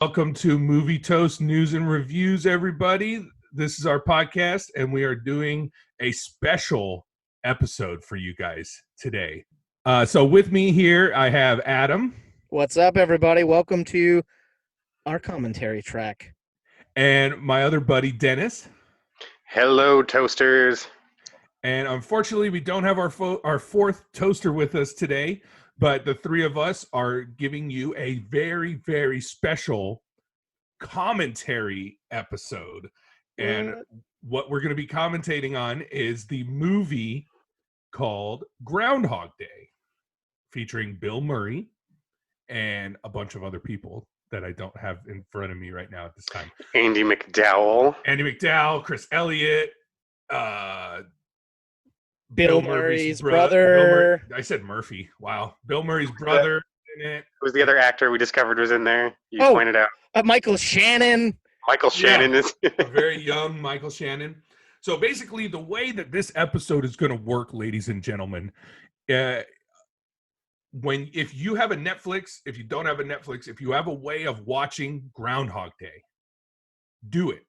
Welcome to Movie Toast News and Reviews, everybody. This is our podcast, and we are doing a special episode for you guys today. So with me here, I have Adam. What's up, everybody? Welcome to our commentary track. And my other buddy, Dennis. Hello, toasters. And unfortunately, we don't have our fourth toaster with us today, but the three of us are giving you a very, very special commentary episode. And what we're going to be commentating on is the movie called Groundhog Day, featuring Bill Murray and a bunch of other people that I don't have in front of me right now at this time. Andy McDowell, Chris Elliott, Bill Murray's brother. I said Murphy. Wow. Bill Murray's brother in it. Who was the other actor we discovered was in there? You pointed out. Michael Shannon. Michael Shannon is a very young Michael Shannon. So basically, the way that this episode is going to work, ladies and gentlemen, if you have a Netflix, if you don't have a Netflix, if you have a way of watching Groundhog Day, do it.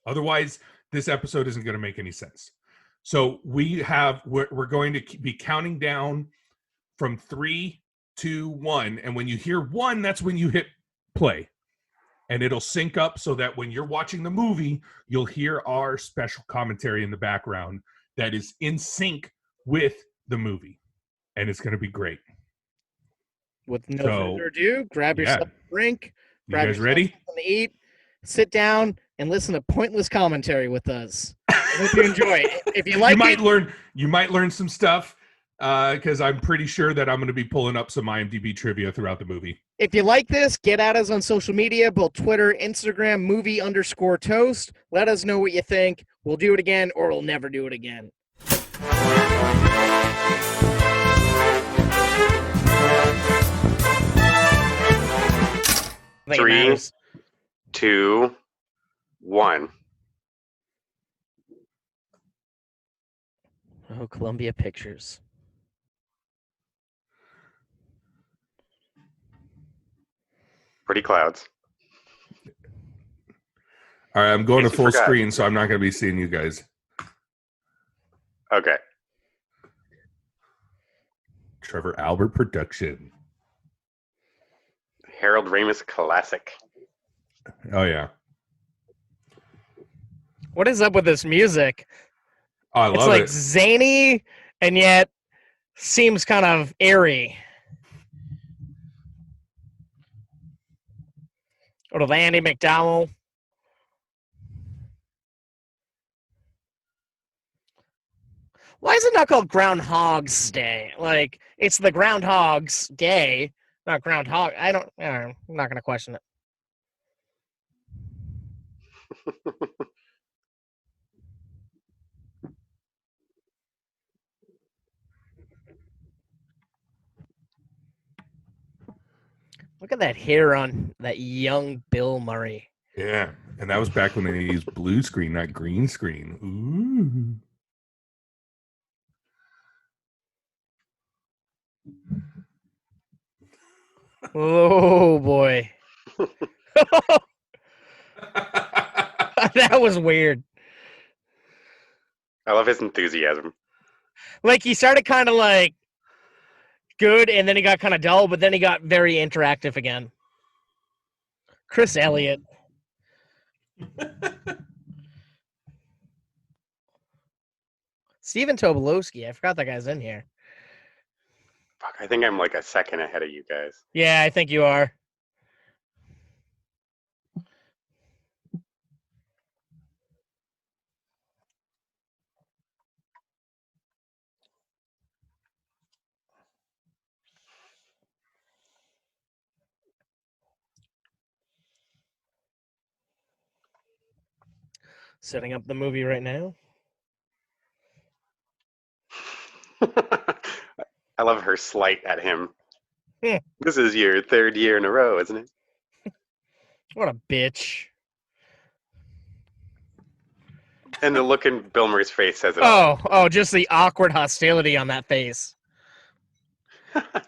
Otherwise, this episode isn't going to make any sense. So we're going to be counting down from 3, 2, 1. And when you hear 1, that's when you hit play. And it'll sync up so that when you're watching the movie, you'll hear our special commentary in the background that is in sync with the movie. And it's going to be great. With no further ado, grab yourself a drink. You guys ready? Something to eat. Sit down and listen to pointless commentary with us. I hope you enjoy it. If you like you might learn some stuff because I'm pretty sure that I'm going to be pulling up some IMDb trivia throughout the movie. If you like this, get at us on social media, both Twitter, Instagram, movie_toast. Let us know what you think. We'll do it again or we'll never do it again. 3, 2, 1. Oh, Columbia Pictures. Pretty clouds. All right, I'm going to full screen, so I'm not going to be seeing you guys. Okay. Trevor Albert production. Harold Ramis classic. Oh, yeah. What is up with this music? Oh, I love it. It's like zany and yet seems kind of airy. Or of Andy McDowell. Why is it not called Groundhog's Day? Like, it's the Groundhog's Day, not Groundhog. I'm not going to question it. Look at that hair on that young Bill Murray. Yeah, and that was back when they used blue screen, not green screen. Ooh. Oh, boy. That was weird. I love his enthusiasm. Like, he started kind of like good, and then he got kind of dull, but then he got very interactive again. Chris Elliott. Stephen Tobolowsky. I forgot that guy's in here. Fuck, I think I'm like a second ahead of you guys. Yeah, I think you are. Setting up the movie right now. I love her slight at him. This is your 3rd year in a row, isn't it? What a bitch. And the look in Bill Murray's face says it all. Oh, just the awkward hostility on that face.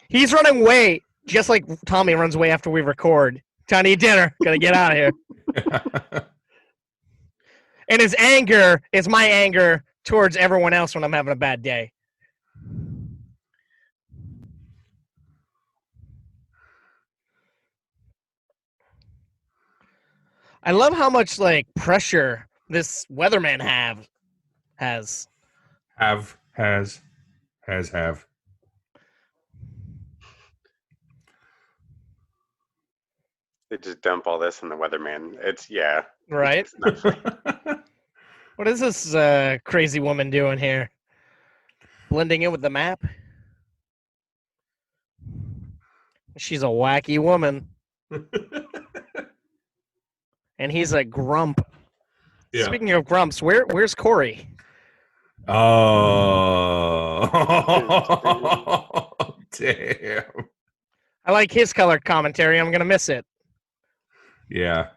He's running away, just like Tommy runs away after we record. Time to eat dinner. Gotta get out of here. And his anger is my anger towards everyone else when I'm having a bad day. I love how much like pressure this weatherman has. Has. They just dump all this in the weatherman. It's Right? It's not funny. What is this crazy woman doing here? Blending in with the map? She's a wacky woman. And he's a grump. Yeah. Speaking of grumps, where's Corey? Oh, damn. I like his color commentary. I'm gonna miss it. Yeah.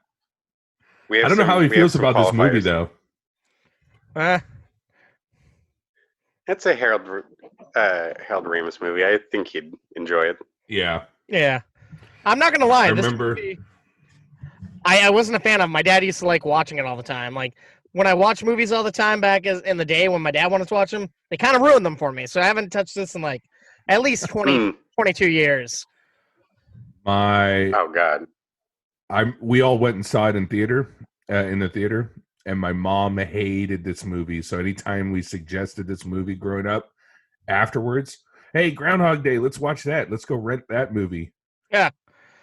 We I don't know how he we have feels some about this movie, qualifiers. though. It's a Harold Ramis movie. I think he'd enjoy it. Yeah. Yeah. I'm not gonna lie. I This remember. movie, I wasn't a fan of. My dad used to like watching it all the time. Like when I watched movies all the time back in the day when my dad wanted to watch them, they kind of ruined them for me. So I haven't touched this in like at least 22 years. Oh God. We all went inside in the theater, and my mom hated this movie. So anytime we suggested this movie growing up, afterwards, hey, Groundhog Day, let's watch that. Let's go rent that movie. Yeah.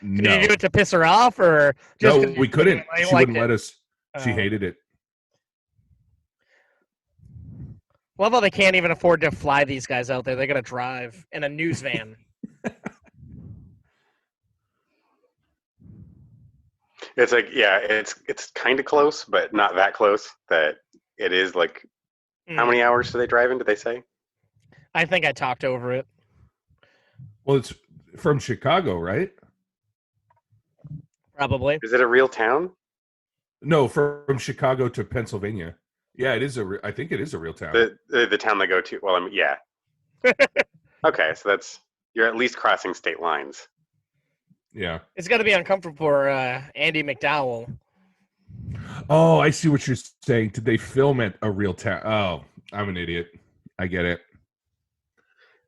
No. Did you do it to piss her off, or just No, we couldn't. She wouldn't let us. She Oh. hated it. Love how they can't even afford to fly these guys out there. They're gonna drive in a news van. It's like it's kind of close, but not that close. That it is like how many hours do they drive in? Did they say? I think I talked over it. Well, it's from Chicago, right? Probably. Is it a real town? No, from Chicago to Pennsylvania. Yeah, it is I think it is a real town. The town they go to. Well, I mean, yeah. Okay, so you're at least crossing state lines. Yeah. It's got to be uncomfortable for Andy McDowell. Oh, I see what you're saying. Did they film at a real town? Oh, I'm an idiot. I get it.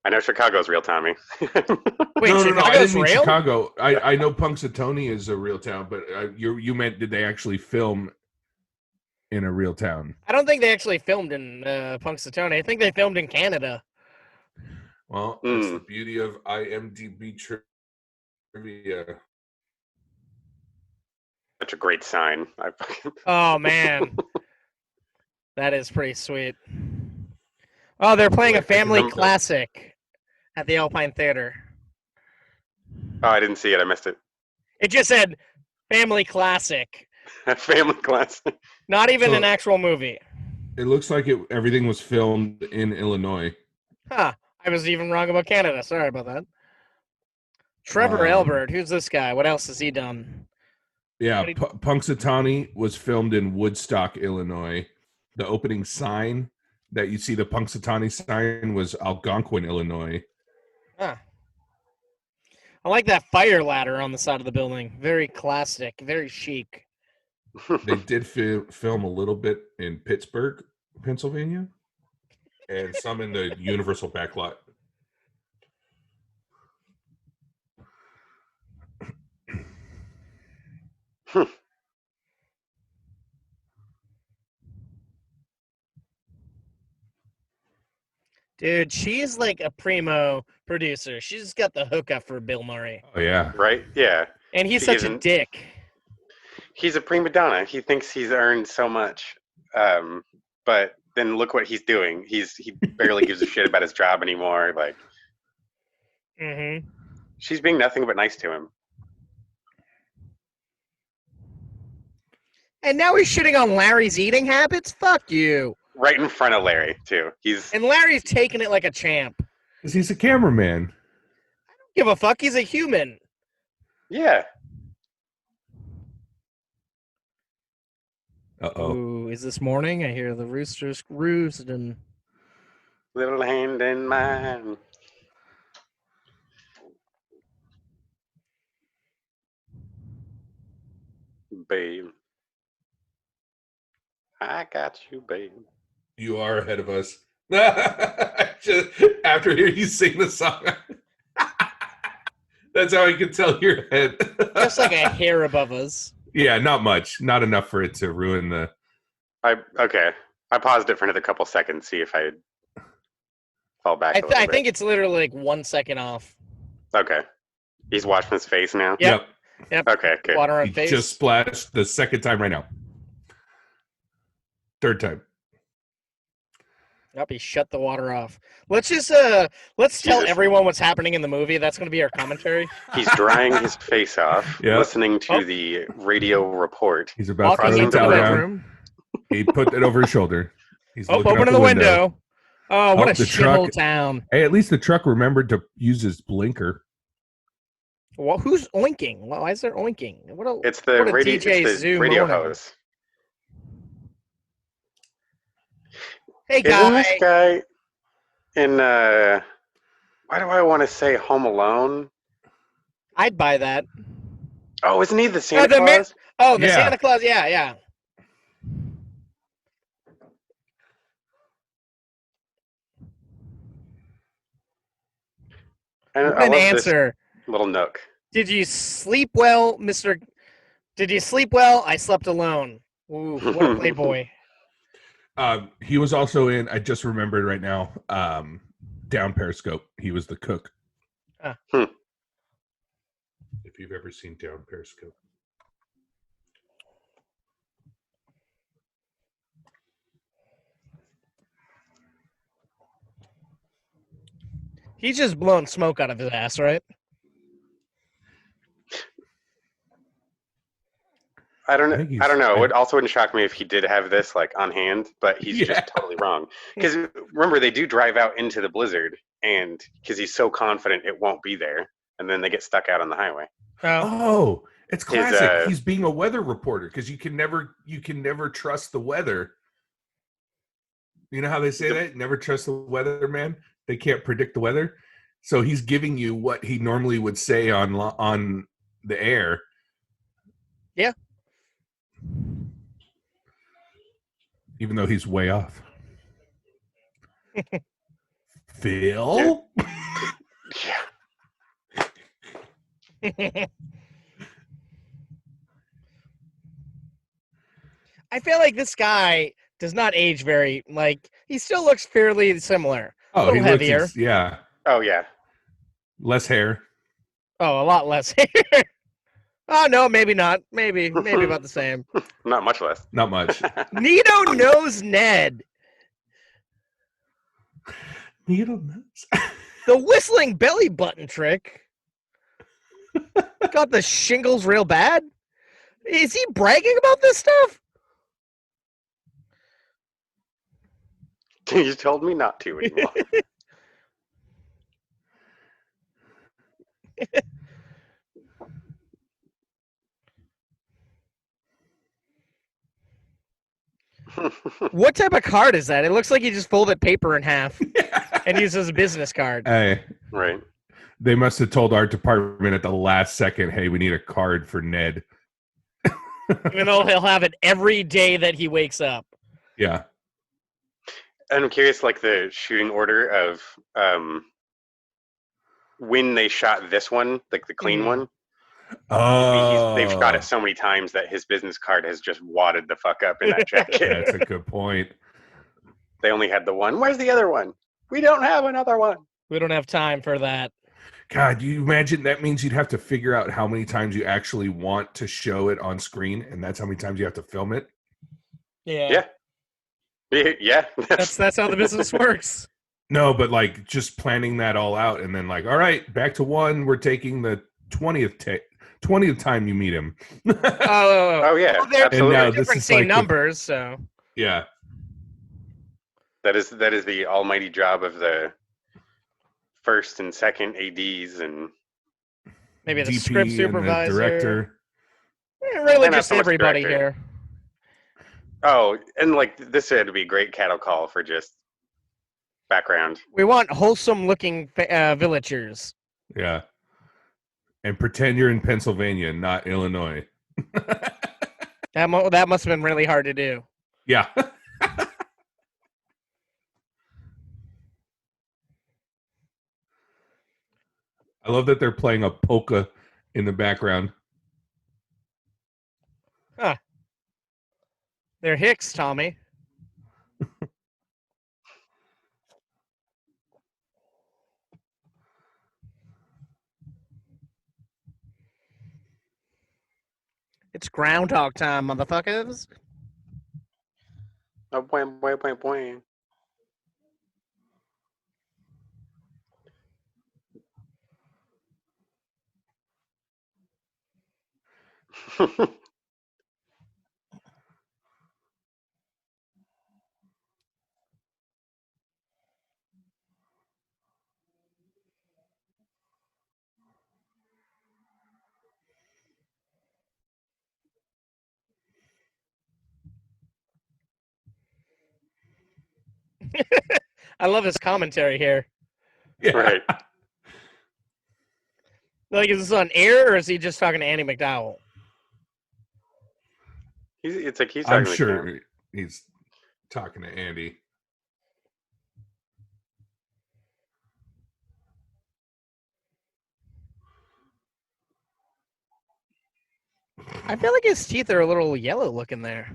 I know Chicago's real, Tommy. Wait, no, I didn't mean real? Chicago. I know Punxsutawney is a real town, but you meant did they actually film in a real town? I don't think they actually filmed in Punxsutawney. I think they filmed in Canada. Well, that's the beauty of IMDb trivia. Such a great sign. Oh man, that is pretty sweet. Oh, they're playing a family classic at the Alpine Theater. Oh, I didn't see it. I missed it. It just said family classic. Family classic. Not even an actual movie. It looks like everything was filmed in Illinois. Huh. I was even wrong about Canada. Sorry about that. Trevor Elbert. Who's this guy? What else has he done? Yeah, Punxsutawney was filmed in Woodstock, Illinois. The opening sign that you see, the Punxsutawney sign, was Algonquin, Illinois. Huh. I like that fire ladder on the side of the building. Very classic, very chic. They did film a little bit in Pittsburgh, Pennsylvania, and some in the Universal backlot. Dude, she's like a primo producer. She's got the hookup for Bill Murray. Oh, yeah. Right? Yeah. And he's such a dick. He's a prima donna. He thinks he's earned so much. But then look what he's doing. He barely gives a shit about his job anymore. Like, she's being nothing but nice to him. And now he's shitting on Larry's eating habits? Fuck you. Right in front of Larry, too. And Larry's taking it like a champ. Because he's a cameraman. I don't give a fuck. He's a human. Yeah. Uh-oh. Ooh, is this morning? I hear the roosters roosting. Little hand in mine. babe. I got you, babe. You are ahead of us. Just after hearing you sing the song, that's how I can tell you're ahead. Just like a hair above us. Yeah, not much. Not enough for it to ruin the. Okay. I paused it for another couple seconds, see if I fall back. I think it's literally like 1 second off. Okay. He's washing his face now. Yep. Okay. Good. Water on He face. just splashed the second time right now. Third time. Yep, he shut the water off. Let's just let's tell everyone what's happening in the movie. That's going to be our commentary. He's drying his face off, Yep. listening to the radio report. He's about to Walking throw into the the towel down. bedroom. He put it over his shoulder. He's looking out opening the window. Oh, what a the shithole truck. town. Hey, at least the truck remembered to use his blinker. Well, who's oinking? Why is there oinking? It's the what a radio, DJ it's the Zoom radio morning. hose. Hey, Isn't guy. this guy in, why do I want to say Home Alone? I'd buy that. Oh, isn't he the Santa the man- Claus? Oh, the Yeah. Santa Claus. Yeah. And What I an love answer. this little nook. Did you sleep well, Mr. Did you sleep well? I slept alone. Ooh, what a playboy. He was also in, I just remembered right now, Down Periscope. He was the cook. Hmm. If you've ever seen Down Periscope. He's just blowing smoke out of his ass, right? I don't know. It I- also wouldn't shock me if he did have this like on hand, but he's Yeah. just totally wrong. Because remember, they do drive out into the blizzard, and because he's so confident it won't be there, and then they get stuck out on the highway. Oh, it's classic. His, He's being a weather reporter because you can never trust the weather. You know how they say that? Never trust the weather, man. They can't predict the weather. So he's giving you what he normally would say on the air. Yeah. Even though he's way off. Phil? Yeah. I feel like this guy does not age very, he still looks fairly similar. Oh, little he heavier. looks, yeah. Oh yeah. Less hair. Oh, a lot less hair. Oh, no, maybe not. Maybe about the same. Not much less. Not much. Nito knows Ned. Needle nose. The whistling belly button trick. Got the shingles real bad. Is he bragging about this stuff? You told me not to anymore. What type of card is that? It looks like he just folded paper in half and uses a business card. Hey, Right. they must have told our department at the last second, hey, we need a card for Ned. Even though he'll have it every day that he wakes up. Yeah. And I'm curious, like the shooting order of when they shot this one, like the clean one. Oh, They've shot it so many times that his business card has just wadded the fuck up in that jacket. That's a good point. They only had the one. Where's the other one? We don't have another one. We don't have time for that. God, do you imagine that means you'd have to figure out how many times you actually want to show it on screen, and that's how many times you have to film it? Yeah. Yeah. That's how the business works. No, but like just planning that all out and then like, all right, back to one. We're taking the 20th time you meet him. Oh yeah. Well, they're Absolutely. now this different is same like the- numbers, so Yeah. That is the almighty job of the first and second ADs and maybe the DP script and the supervisor. director. Really And not just so much everybody director. here. oh, and like this had be a great cattle call for just background. We want wholesome looking villagers. Yeah. And pretend you're in Pennsylvania, not Illinois. That must have been really hard to do. Yeah. I love that they're playing a polka in the background. Huh. They're Hicks, Tommy. It's Groundhog time, motherfuckers. Oh, boy. I love his commentary here. Yeah. Right. Like, is this on air or is he just talking to Andy McDowell? It's like he's I'm talking to sure Cam. he's talking to Andy. I feel like his teeth are a little yellow looking there.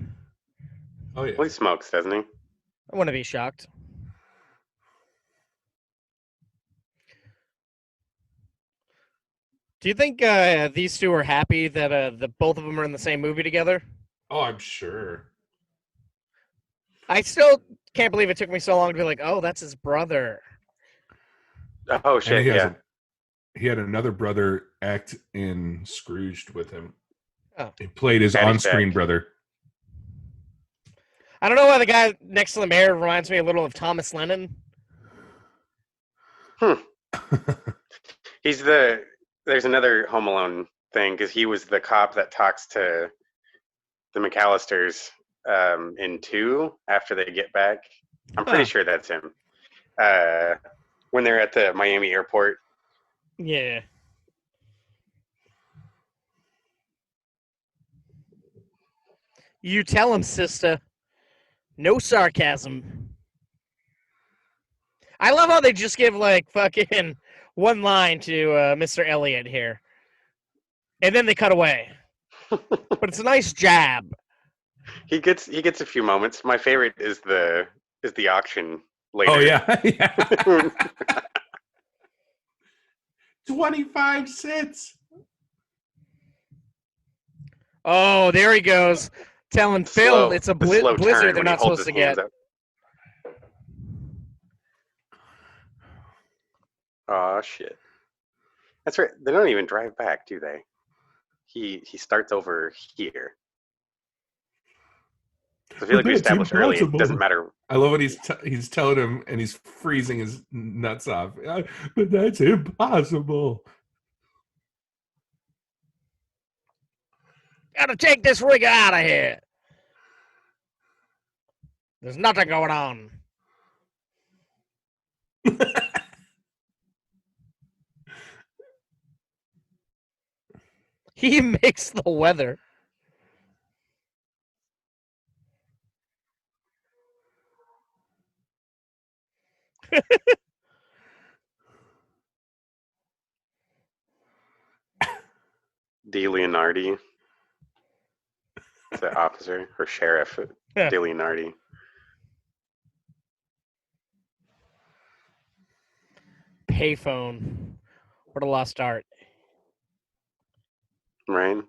Oh yeah. Well, he smokes, doesn't he? I wouldn't be shocked. Do you think these two are happy that the both of them are in the same movie together? Oh, I'm sure. I still can't believe it took me so long to be like, oh, that's his brother. Oh And shit! Yeah. he had another brother act in Scrooged with him. Oh. He played his Daddy on-screen Shack. brother. I don't know why the guy next to the mayor reminds me a little of Thomas Lennon. There's another Home Alone thing because he was the cop that talks to the McAllisters in 2 after they get back. I'm pretty sure that's him. When they're at the Miami airport. Yeah. You tell him, sister. No sarcasm. I love how they just give like fucking one line to Mr. Elliott here, and then they cut away. But it's a nice jab. He gets a few moments. My favorite is the auction later. Oh yeah. Yeah. 25 cents. Oh, there he goes, telling Phil it's a slow blizzard turn they're when he not holds supposed to his hands get. up. Oh shit! That's right. They don't even drive back, do they? He starts over here. I feel like we established early. It doesn't matter. I love what he's telling him, and he's freezing his nuts off. But that's impossible. Gotta take this rig out of here. There's nothing going on. He makes the weather. De Leonardi, the officer or sheriff. Yeah. De Leonardi. Payphone. What a lost art. Right.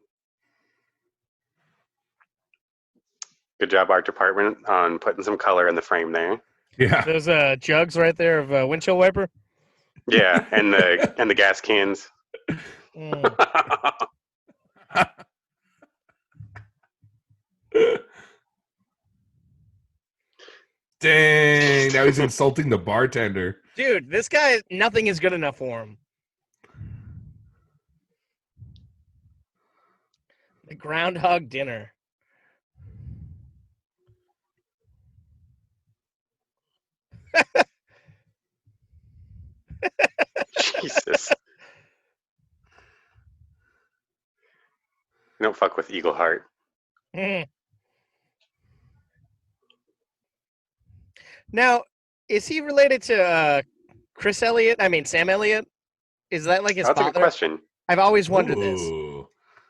Good job, art department, on putting some color in the frame there. Yeah. Those jugs right there of windshield wiper. Yeah, and the gas cans. Dang, now he's insulting the bartender. Dude, this guy, nothing is good enough for him. The Groundhog dinner. Jesus. You don't fuck with Eagle Heart. Now, is he related to Chris Elliott? I mean, Sam Elliott? Is that like his That's a father? good question. I've always wondered this. Ooh,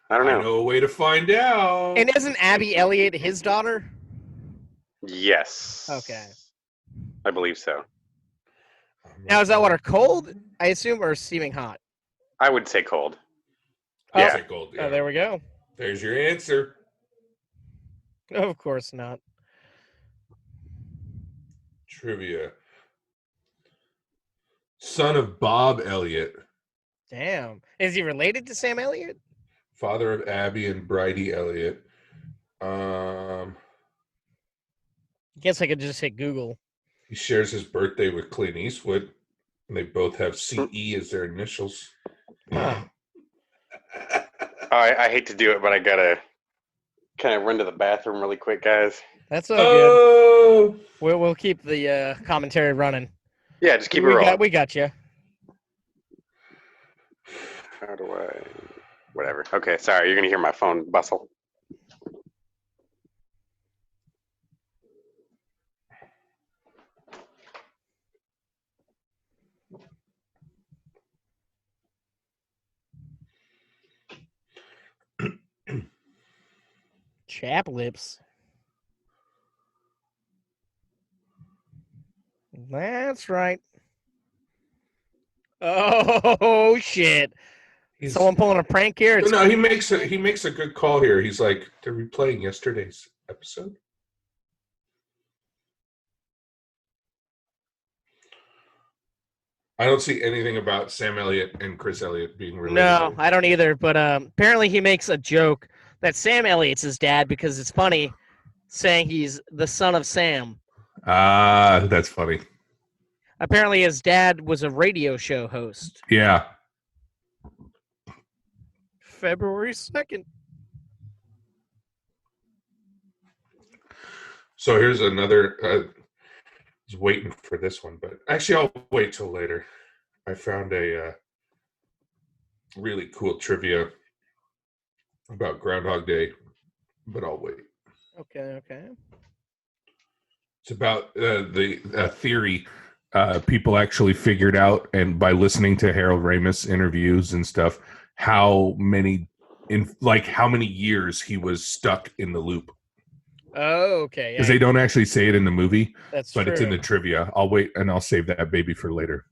I don't I know. know a way to find out. And isn't Abby Elliott his daughter? Yes. Okay. I believe so. Now, is that water cold, I assume, or steaming hot? I would say cold. I'll Yeah. say gold, Oh, there we go. There's your answer. Of course not. Trivia. Son of Bob Elliott, Damn. Is he related to Sam Elliott? father of Abby and Bridie Elliott. Guess I could just hit Google. He shares his birthday with Clint Eastwood, and they both have CE as their initials. Huh. I hate to do it, but I gotta kind of run to the bathroom really quick, guys. That's all good. Oh, We'll keep the commentary running. Yeah, just keep it rolling. We got you. How do I? Whatever. Okay, sorry. You're gonna hear my phone bustle. Chap lips. That's right. Oh shit! Someone pulling a prank here. It's No, he makes a good call here. He's like, they're replaying yesterday's episode. I don't see anything about Sam Elliott and Chris Elliott being related. No, I don't either. But apparently he makes a joke that Sam Elliott's his dad because it's funny, saying he's the son of Sam. Ah, that's funny. Apparently his dad was a radio show host. Yeah. February 2nd. So here's another. I was waiting for this one, but actually I'll wait till later. I found a really cool trivia about Groundhog Day, but I'll wait. Okay. It's about the theory people actually figured out, and by listening to Harold Ramis interviews and stuff, how many years he was stuck in the loop. Oh, okay. Because they don't actually say it in the movie, That's but true. it's in the trivia. I'll wait and I'll save that baby for later.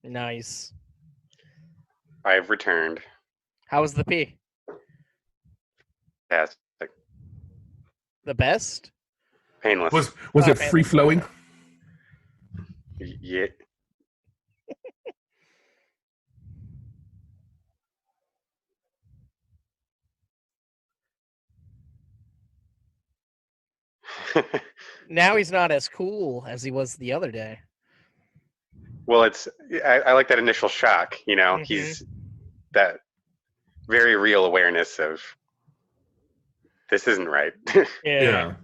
Nice. I've returned. How was the pee? Fantastic. The best? Painless. Was Oh, it free flowing? Yeah. Now he's not as cool as he was the other day. Well, I like that initial shock. You know, Mhm. he's that very real awareness of this isn't right. Yeah.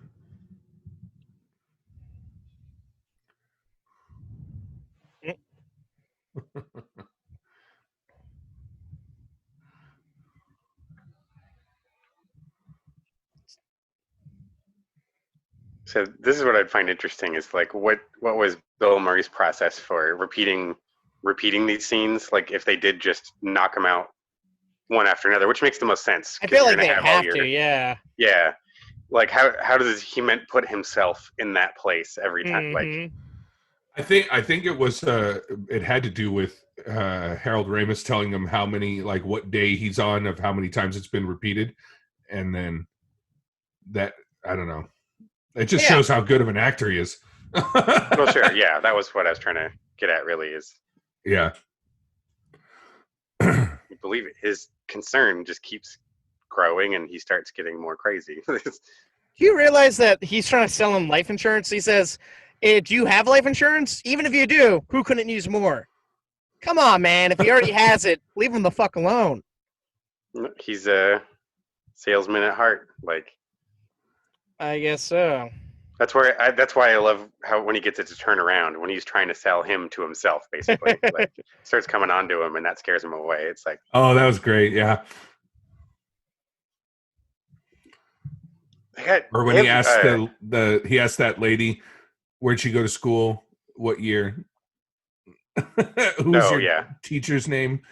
So this is what I'd find interesting is like what was Bill Murray's process for repeating these scenes? Like if they did just knock them out one after another, which makes the most sense. I 'cause feel you're like they gonna all have your- to, yeah. Yeah. Like how does he meant put himself in that place every time? Like Mhm. I think it was it had to do with Harold Ramis telling him how many, like what day he's on, of how many times it's been repeated, and then that, I don't know. It just shows how good of an actor he is. well, sure, yeah, that was what I was trying to get at. Really, is Yeah. you believe it? His concern just keeps growing, and he starts getting more crazy. Do you realize that he's trying to sell him life insurance? He says, do you have life insurance? Even if you do, who couldn't use more? Come on, man. If he already has it, leave him the fuck alone. He's a salesman at heart. Like I guess so. that's why I love how when he gets it to turn around when he's trying to sell him to himself, basically. Like starts coming on to him, and that scares him away. It's like, oh, that was great. Yeah. Or when he asked he asked that lady, where'd she go to school? What year? Who's your teacher's name?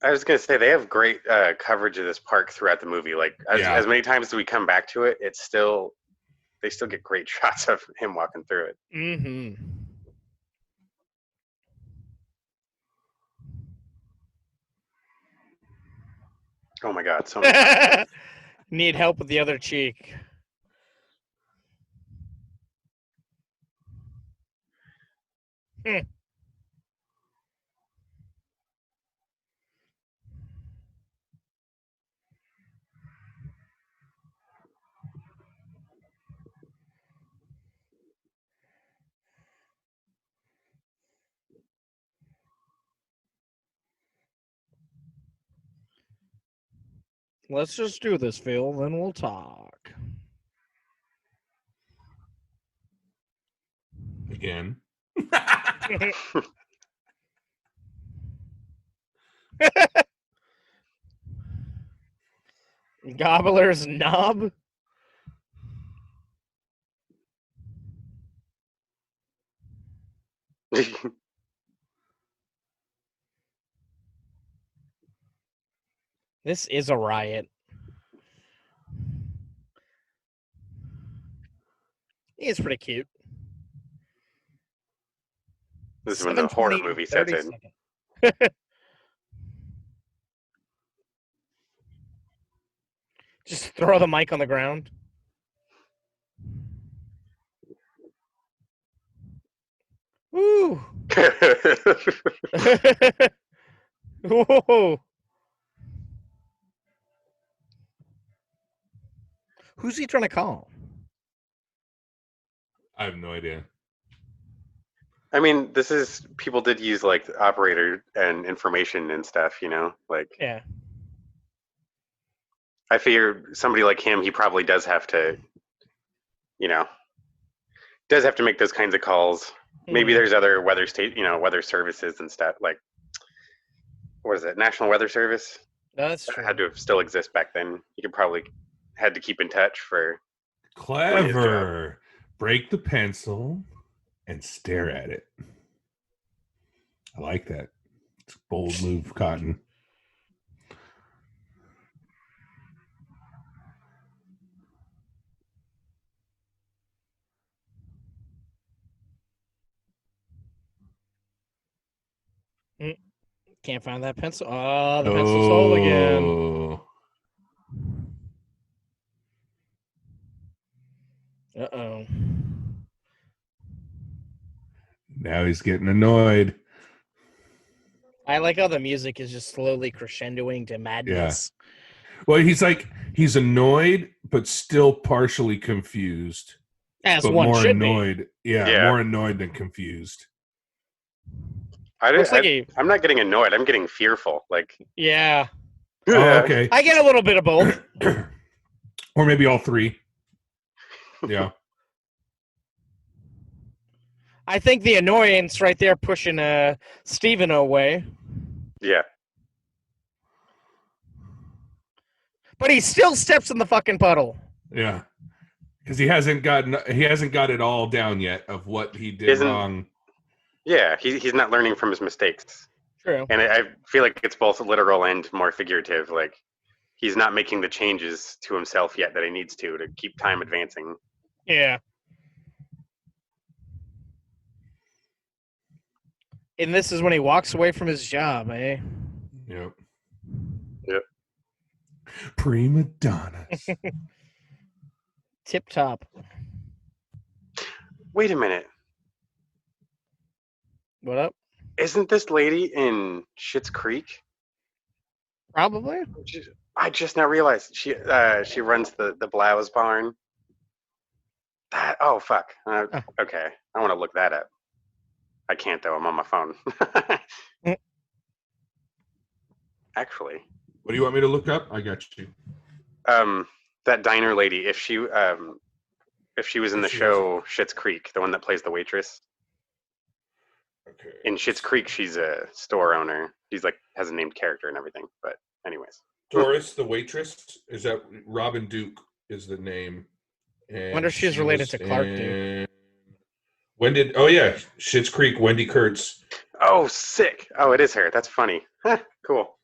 I was gonna say they have great coverage of this park throughout the movie. Like as many times as we come back to it, they still get great shots of him walking through it. Mm-hmm. Oh my God! So many Need help with the other cheek. Let's just do this, Phil, then we'll talk. Again. Gobbler's knob? This is a riot. It's pretty cute. This is when the horror movie sets in. Just throw the mic on the ground. Woo! Whoa! Who's he trying to call? I have no idea. I mean, people did use like the operator and information and stuff, you know, like. Yeah. I figure somebody like him, he probably does have to, make those kinds of calls. Maybe there's other weather services and stuff, like, what is it, National Weather Service? That's true. Had to still exist back then. You could probably had to keep in touch for. Clever. Break the pencil and stare at it. I like that. It's a bold move, Cotton. Can't find that pencil. Oh, the pencil's hole again. Uh-oh. Now he's getting annoyed. I like how the music is just slowly crescendoing to madness. Yeah. Well, he's annoyed, but still partially confused. As but one more should annoyed. be. Yeah, more annoyed than confused. I'm not getting annoyed. I'm getting fearful. Like, yeah. Oh, okay. I get a little bit of both. Or maybe all three. Yeah. I think the annoyance right there pushing Steven away. Yeah. But he still steps in the fucking puddle. Yeah. Because he hasn't got it all down yet of what he did wrong. Yeah, he's not learning from his mistakes. True. And I feel like it's both literal and more figurative. Like, he's not making the changes to himself yet that he needs to keep time advancing. Yeah. And this is when he walks away from his job, eh? Yep. Yep. Prima donnas. Tip top. Wait a minute. What up? Isn't this lady in Schitt's Creek? Probably. I just now realized she runs the Blau's barn. Oh fuck. Okay, I want to look that up. I can't though. I'm on my phone. Actually. What do you want me to look up? I got you. That diner lady. If she was in the show Schitt's Creek, the one that plays the waitress. Okay. In Schitt's Creek, she's a store owner. She's like has a named character and everything. But anyways. Doris, the waitress, is that Robin Duke? is the name. And Wonder if she's she related was to Clark, dude. in- When did? Oh yeah, Schitt's Creek. Wendy Kurtz. Oh, sick. Oh, it is her. That's funny. Huh, cool.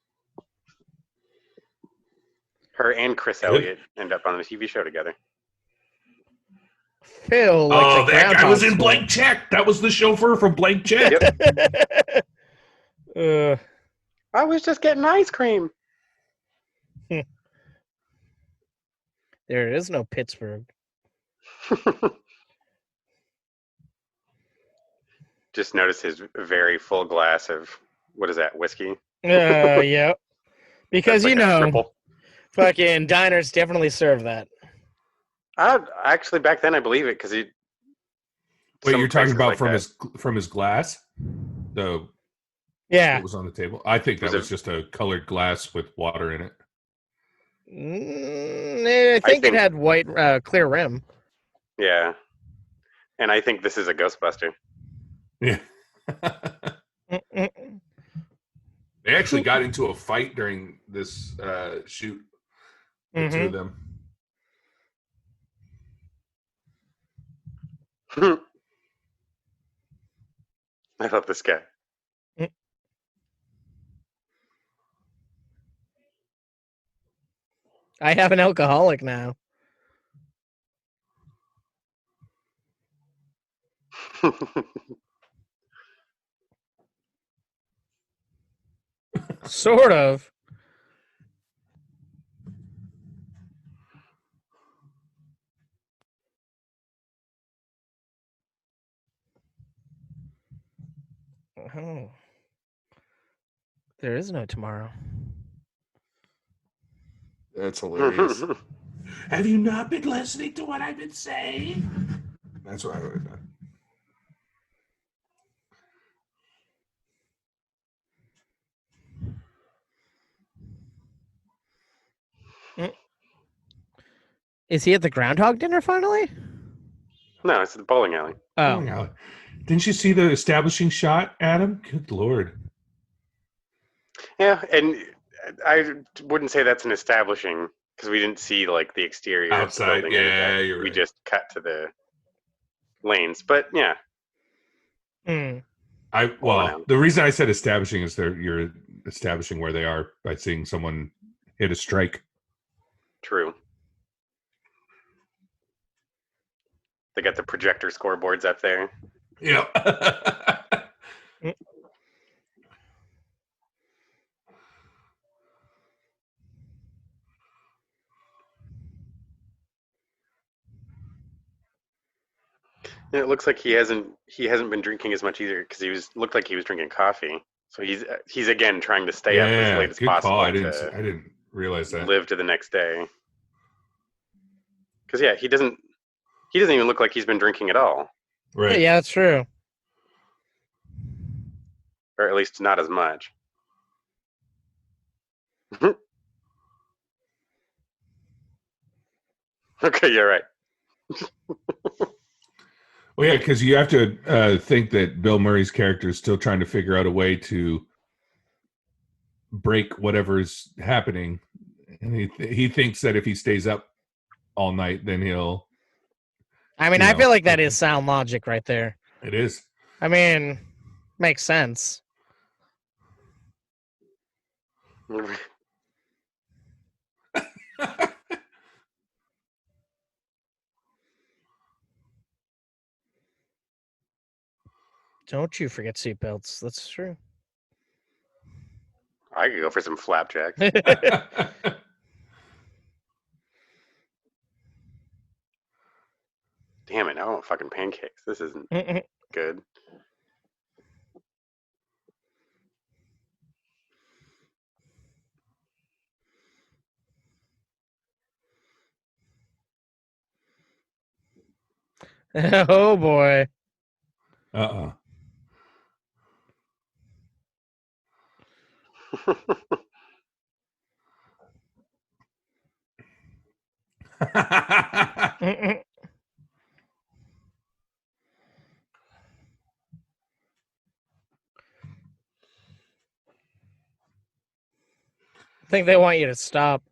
Her and Chris Good. Elliott end up on the TV show together. Phil, like Oh, the that guy was in Groundhog Blank Check. That was the chauffeur from Blank Check. Yep. I was just getting ice cream. There is no Pittsburgh. Just notice his very full glass of, what is that, whiskey? Yeah. Because, That's like a triple. fucking diners definitely serve that. Actually, back then I believe it because he. Wait, some you're talking places about like from his glass? The Yeah. what was on the table? I think that Was it- was just a colored glass with water in it. I think it think- had white, clear rim. Yeah, and I think this is a Ghostbuster. Yeah. Mm-mm. They actually got into a fight during this shoot. The two of them. I love this guy. I have an alcoholic now. Sort of. Oh. There is no tomorrow. That's hilarious. Have you not been listening to what I've been saying? That's what I would have done. Is he at the Groundhog dinner finally? No, it's the bowling alley. Oh. Oh. Didn't you see the establishing shot, Adam? Good Lord. Yeah, and I wouldn't say that's an establishing because we didn't see like the exterior of the Outside, building or yeah, anything. you're We right. just cut to the lanes, but yeah, Hmm. The reason I said establishing is you're establishing where they are by seeing someone hit a strike. true. They got the projector scoreboards up there. Yeah. And it looks like he hasn't been drinking as much either because looked like he was drinking coffee. So he's again trying to stay up as late as good possible call. I to didn't realize that. live to the next day. Because yeah, he doesn't even look like he's been drinking at all, Right. Yeah, that's true. or at least not as much. Okay, you're right. Well, yeah, because you have to think that Bill Murray's character is still trying to figure out a way to break whatever's happening, and he thinks that if he stays up all night, then he'll. I mean, I feel like that is sound logic right there. It is. I mean, makes sense. Don't you forget seatbelts. That's true. I could go for some flapjacks. Damn it! I want fucking pancakes. This isn't good. Oh boy. I think they want you to stop.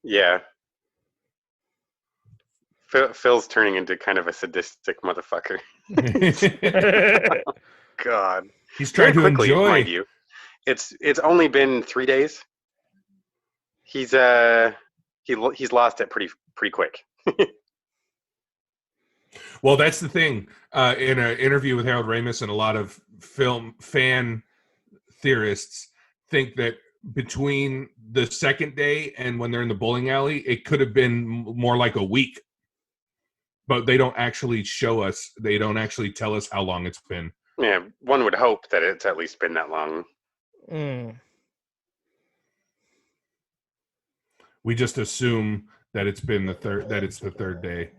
Yeah. Phil's turning into kind of a sadistic motherfucker. God. He's Very trying to quickly, enjoy. mind you. It's only been 3 days. He's lost it pretty quick. Well, that's the thing. In an interview with Harold Ramis, and a lot of film fan theorists think that between the second day and when they're in the bowling alley, it could have been more like a week. But they don't actually show us. They don't actually tell us how long it's been. Yeah, one would hope that it's at least been that long. We just assume that it's been the third day.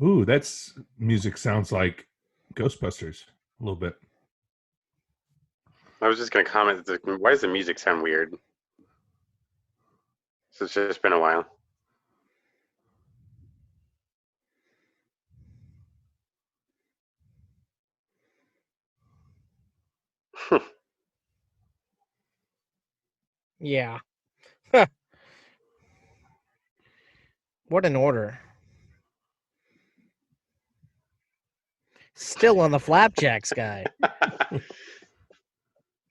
Ooh, that's music sounds like Ghostbusters a little bit. I was just going to comment, why does the music sound weird? So it's just been a while. Yeah. What an order. Still on the flapjacks guy.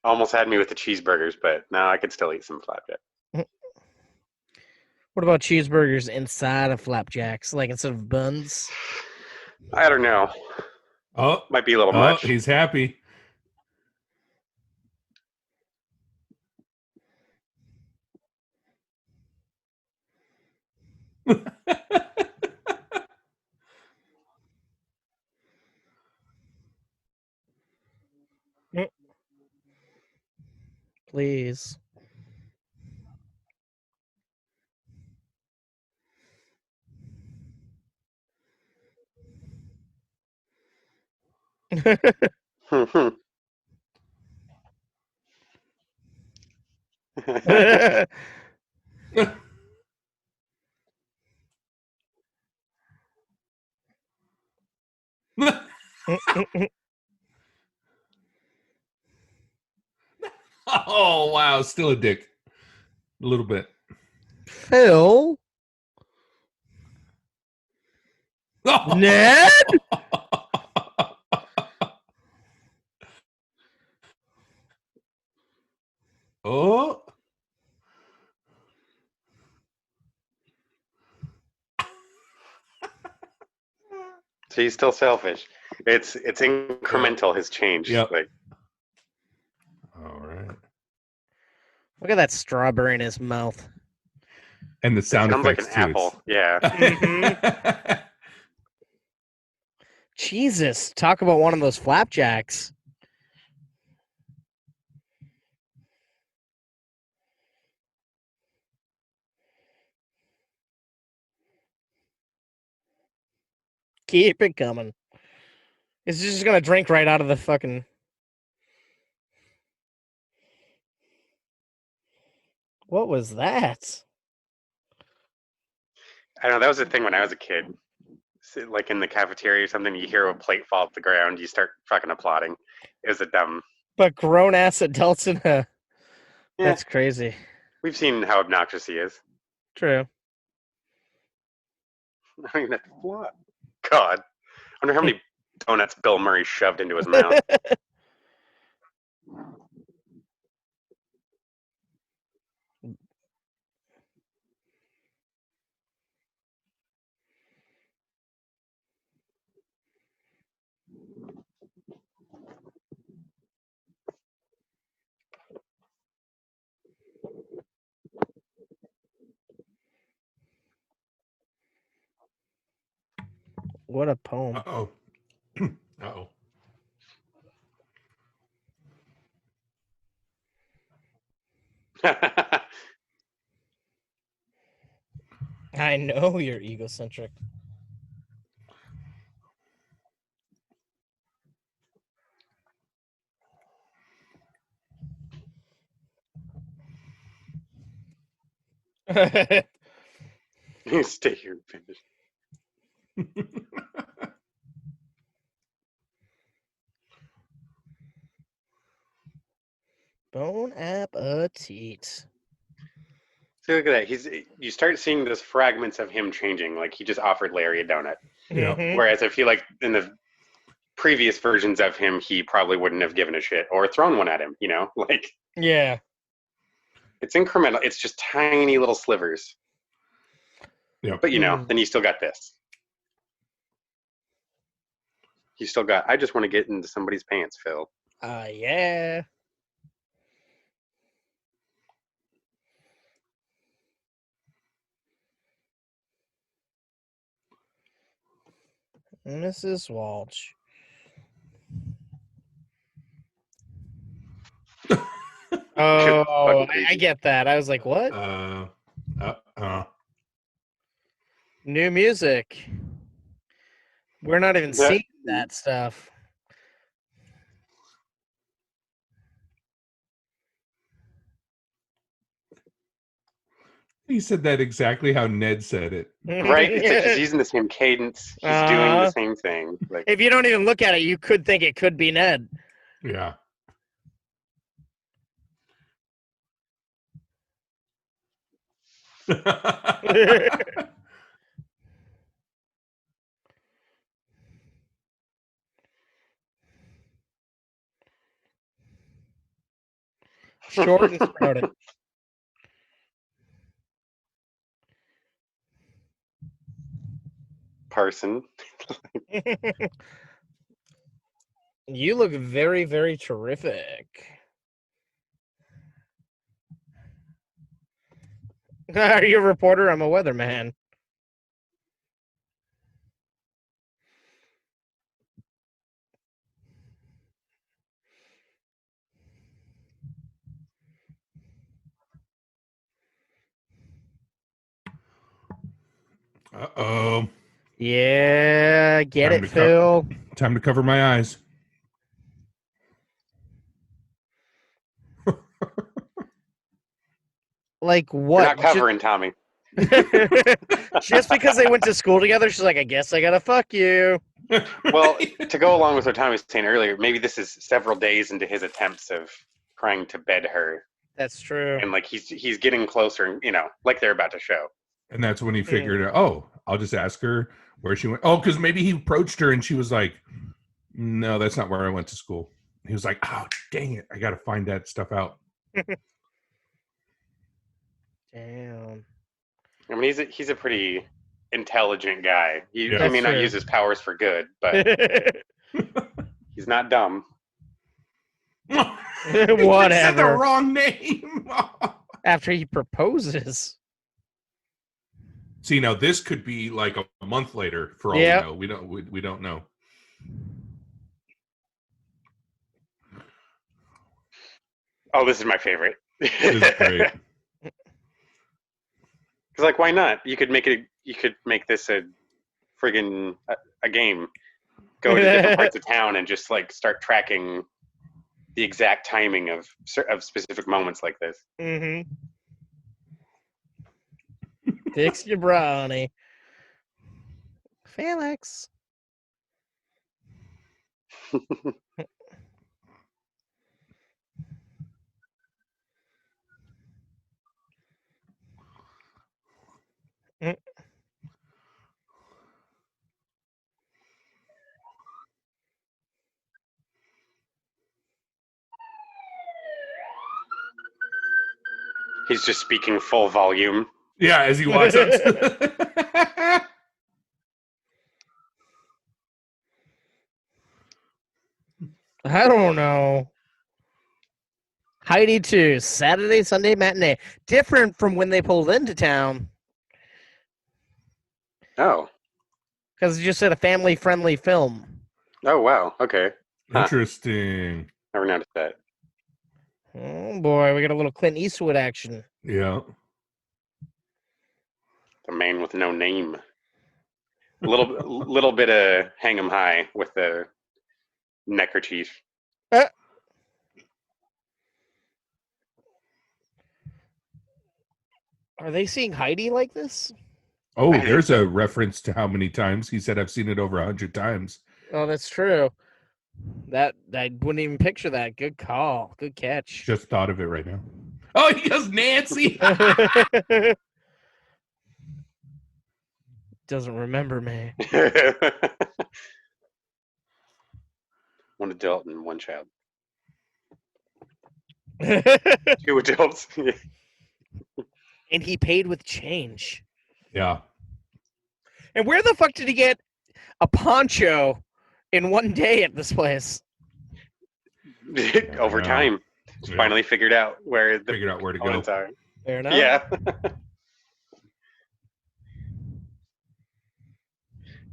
Almost had me with the cheeseburgers, but now I could still eat some flapjack. What about cheeseburgers inside of flapjacks, like instead of buns? I don't know. Oh, might be a little much. He's happy. Please. Oh wow, still a dick. A little bit. Phil? Ned? Oh. So he's still selfish. It's incremental, his change. Yep. Like, all right. Look at that strawberry in his mouth. And the sound sounds like effects an too. apple. Yeah. Mhm. Jesus, talk about one of those flapjacks. Keep it coming. It's just gonna drink right out of the fucking. What was that? I don't know. That was the thing when I was a kid. So, like in the cafeteria or something, you hear a plate fall to the ground, you start fucking applauding. It was a dumb. But grown ass adults in a. Yeah. That's crazy. We've seen how obnoxious he is. True. I mean, what? God. I wonder how many donuts Bill Murray shoved into his mouth. What a poem. Uh-oh. Uh-oh. I know you're egocentric. Stay here and finish. Bon appetit. So look at that. You start seeing those fragments of him changing. Like he just offered Larry a donut. Yeah. Mhm. Whereas I feel like in the previous versions of him, he probably wouldn't have given a shit or thrown one at him. Like Yeah. it's incremental. It's just tiny little slivers. Yeah. But then you still got this. You still got. I just want to get into somebody's pants, Phil. Yeah. Mrs. Walsh. Oh, I get that. I was like, what? New music. We're not even seeing that stuff. He said that exactly how Ned said it. Right? It's like he's using the same cadence. He's doing the same thing. Like if you don't even look at it, you could think it could be Ned. Yeah. Short and sprouted. Parson. You look very, very terrific. Are you a reporter? I'm a weatherman. Uh-oh. Yeah, get it, Phil. Time to cover my eyes. Like what? You're not covering Tommy. Just because they went to school together, she's like, I guess I gotta fuck you. Well, to go along with what Tommy was saying earlier, maybe this is several days into his attempts of trying to bed her. That's true. And like he's getting closer, like they're about to show. And that's when he figured, oh, I'll just ask her where she went. Oh, because maybe he approached her and she was like, no, that's not where I went to school. He was like, oh, dang it. I got to find that stuff out. Damn. I mean, he's a pretty intelligent guy. He Yeah. may not use his powers for good, but he's not dumb. Whatever. He said the wrong name. After he proposes. See, now this could be like a month later for all we know. We don't know. Oh, this is my favorite. This is great. Because like, why not? You could make this a friggin' a game. Go to different parts of town and just like start tracking the exact timing of specific moments like this. Mm-hmm. Fix your brownie. Felix. He's just speaking full volume. Yeah, as he walks up. I don't know. Heidi 2, Saturday, Sunday matinee. Different from when they pulled into town. Oh. Because you just said a family-friendly film. Oh, wow. Okay. Interesting. Never noticed that. Oh, boy. We got a little Clint Eastwood action. Yeah. The man with no name. A little bit of hang 'em high with the neckerchief. Are they seeing Heidi like this? Oh, there's a reference to how many times. He said, I've seen it over 100 times. Oh, that's true. That I wouldn't even picture that. Good call. Good catch. Just thought of it right now. Oh, he goes Nancy. Doesn't remember me. One adult and one child. And 2 adults. he paid with change. Yeah. And where the fuck did he get a poncho in one day at this place? Over time, Yeah. finally figured out where the Figured out where to go. components are. Fair enough. Yeah.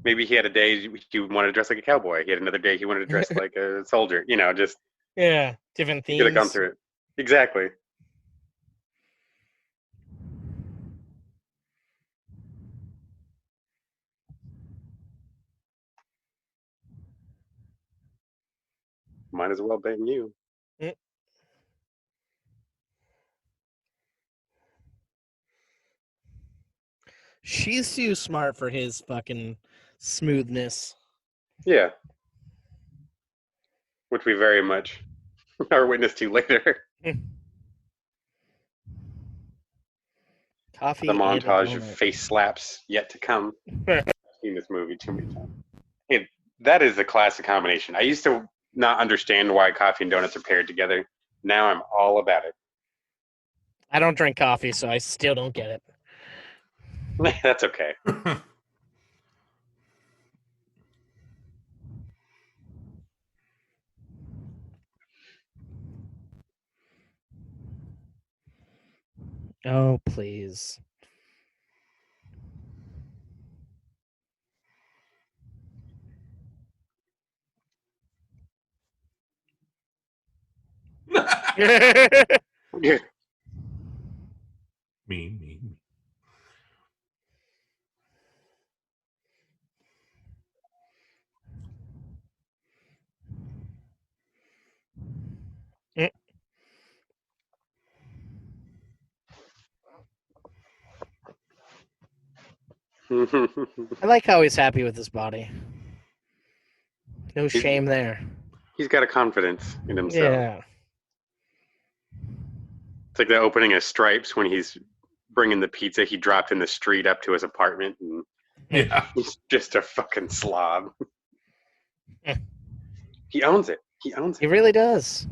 Maybe he had a day he wanted to dress like a cowboy. He had another day he wanted to dress like a soldier. You know, just Yeah. Different he could have gone themes. through it. Exactly. Might as well bang you. She's too smart for his fucking smoothness. Yeah. Which we very much are witness to later. Coffee. The and a montage of donut. face slaps yet to come. I've seen this movie too many times. Hey, that is a classic combination. I used to not understand why coffee and donuts are paired together. Now I'm all about it. I don't drink coffee, so I still don't get it. That's okay. Oh, please. Yeah. Me. I like how he's happy with his body. No shame there. He's got a confidence in himself. Yeah. It's like the opening of Stripes when he's bringing the pizza he dropped in the street up to his apartment, and Yeah. he's just a fucking slob. He owns it. He owns He it. really does.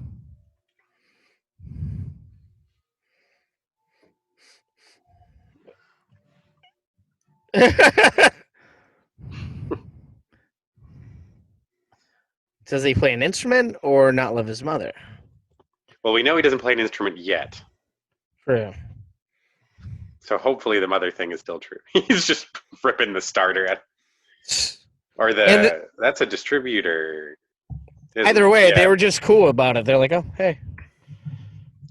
Does he play an instrument or not love his mother? Well, we know he doesn't play an instrument yet, True. so hopefully the mother thing is still true. He's just ripping the starter at, or that's a distributor. isn't Either it? way, Yeah. they were just cool about it. They're like, oh, hey.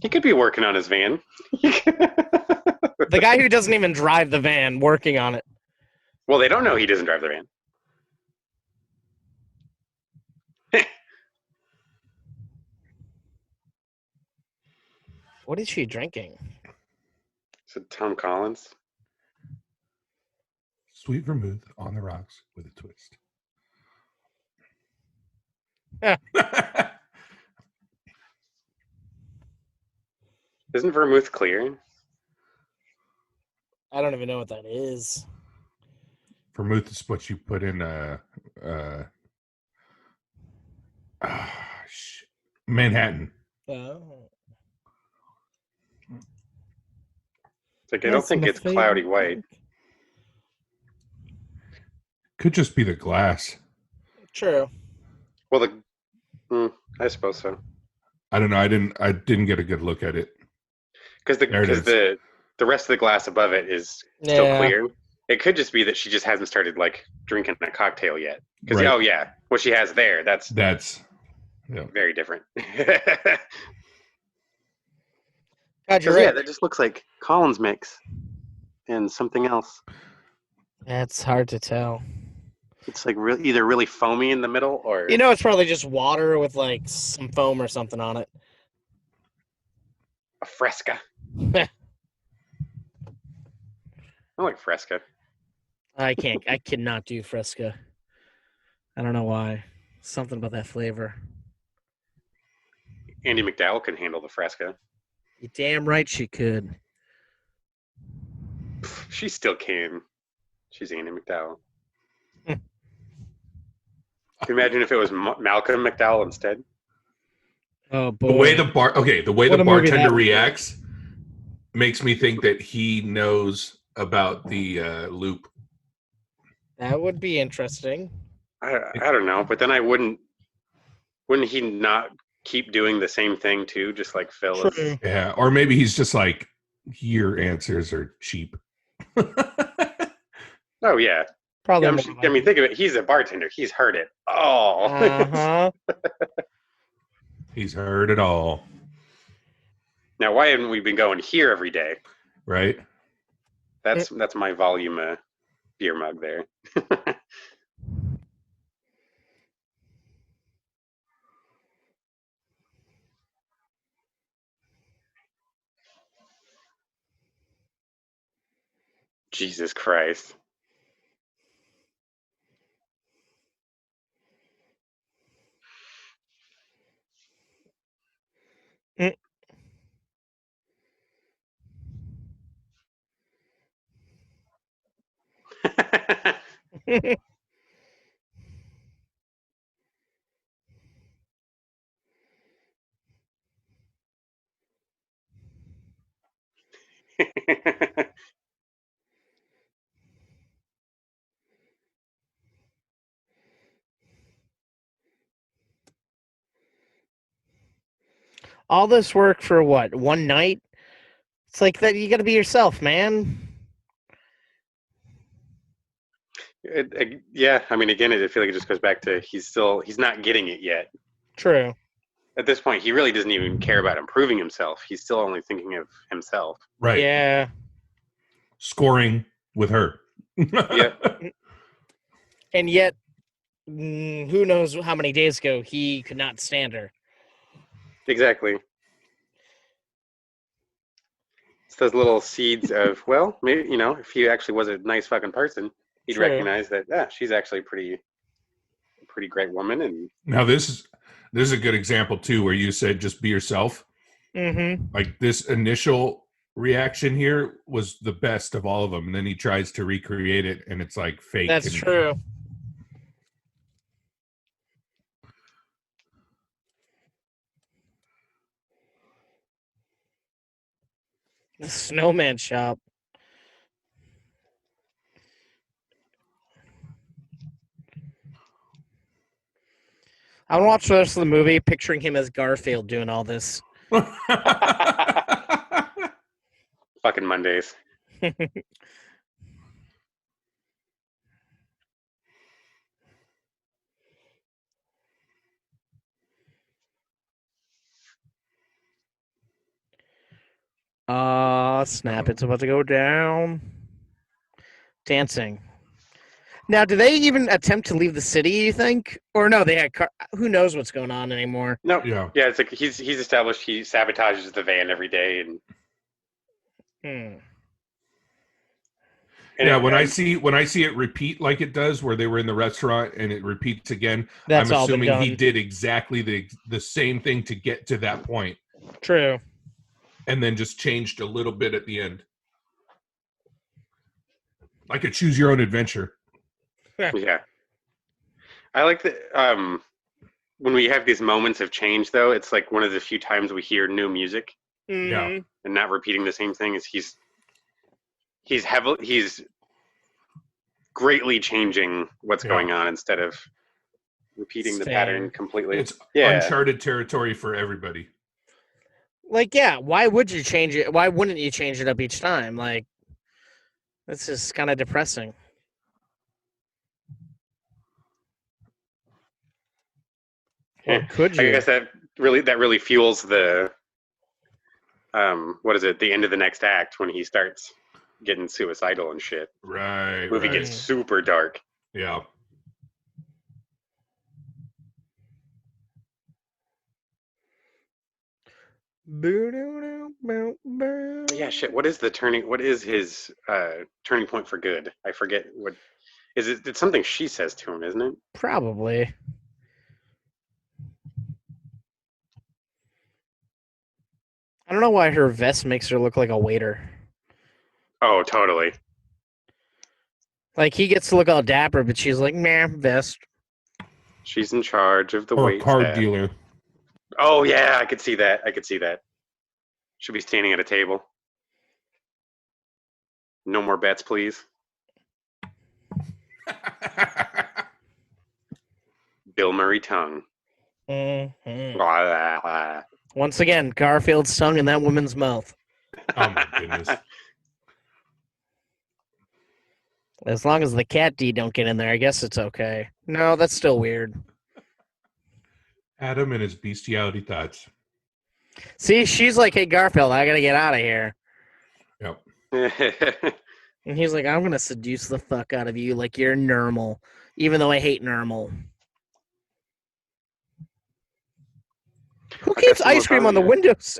He could be working on his van. The guy who doesn't even drive the van working on it. Well, they don't know he doesn't drive the van. What is she drinking? So Tom Collins. Sweet vermouth on the rocks with a twist. Isn't vermouth clear? I don't even know what that is. Vermouth is what you put in Manhattan. Oh. It's like I don't think it's cloudy white. Could just be the glass. True. Well, I suppose so. I don't know. I didn't get a good look at it. Because the rest of the glass above it is still clear. It could just be that she just hasn't started like drinking a cocktail yet. Because Right. oh yeah, what she has there, that's yeah. very different. God, you're Yeah, right. that just looks like Collins mix and something else. That's hard to tell. It's like either really foamy in the middle or You know, it's probably just water with like some foam or something on it. a Fresca. I like Fresca. I cannot do Fresca. I don't know why. Something about that flavor. Andy McDowell can handle the Fresca. You damn right she could. She still can. She's Andy McDowell. Can you imagine if it was Malcolm McDowell instead? Oh boy. The way the What a movie bartender that would be. reacts makes me think that he knows about the loop. That would be interesting. I don't know, but then wouldn't he not keep doing the same thing too, just like Phil is? True. Yeah, or maybe he's just like, your answers are cheap. Oh yeah. Probably. I mean, think of it. He's a bartender. He's heard it all. Uh-huh. He's heard it all. Now, why haven't we been going here every day? Right? That's my volume beer mug there. Jesus Christ. All this work for what? One night? It's like that. You got to be yourself, man. Yeah, I mean, again, I feel like it just goes back to he's not getting it yet. True. At this point, he really doesn't even care about improving himself. He's still only thinking of himself. Right. Yeah. Scoring with her. Yeah. And yet, who knows how many days ago he could not stand her. Exactly. It's those little seeds of, well, maybe, if he actually was a nice fucking person, he'd True. recognize that, she's actually a pretty great woman. And Now this is a good example too, where you said just be yourself. Mm-hmm. Like this initial reaction here was the best of all of them, and then he tries to recreate it, and it's like fake. That's true. The snowman shop. I want to watch the rest of the movie, picturing him as Garfield doing all this. fucking Mondays. Snap, it's about to go down. Dancing. Now, do they even attempt to leave the city, you think? Or no, they had who knows what's going on anymore. No. Yeah. Yeah, it's like he's established he sabotages the van every day and yeah, when I see it repeat like it does, where they were in the restaurant and it repeats again, That's I'm all been assuming he done. did exactly the same thing to get to that point, True. and then just changed a little bit at the end, like a choose your own adventure. Yeah. I like that when we have these moments of change, though, it's like one of the few times we hear new music Yeah. and not repeating the same thing. Is he's greatly changing what's going on instead of repeating the pattern completely. It's uncharted territory for everybody. Like, yeah, why would you change it? Why wouldn't you change it up each time? Like, that's just kind of depressing. Or could you? I guess that really fuels the what is it? The end of the next act when he starts getting suicidal and shit. Right. Movie right. gets super dark. Yeah. Yeah, shit. What is his turning point for good? I forget what is it. It's something she says to him, isn't it? Probably. don't know why her vest makes her look like a waiter. Oh, totally. Like, he gets to look all dapper, but she's like, meh, vest. She's in charge of the Or a wait card staff. dealer. Oh, yeah, I could see that. Should be standing at a table. No more bets, please. Bill Murray tongue. Mm-hmm. Blah, blah, blah. Once again, Garfield's tongue in that woman's mouth. Oh my goodness. As long as the cat D don't get in there, I guess it's okay. No, that's still weird. Adam and his bestiality thoughts. See, she's like, hey, Garfield, I gotta get out of here. Yep. And he's like, I'm gonna seduce the fuck out of you like you're normal, even though I hate normal. Who keeps ice cream on the windows?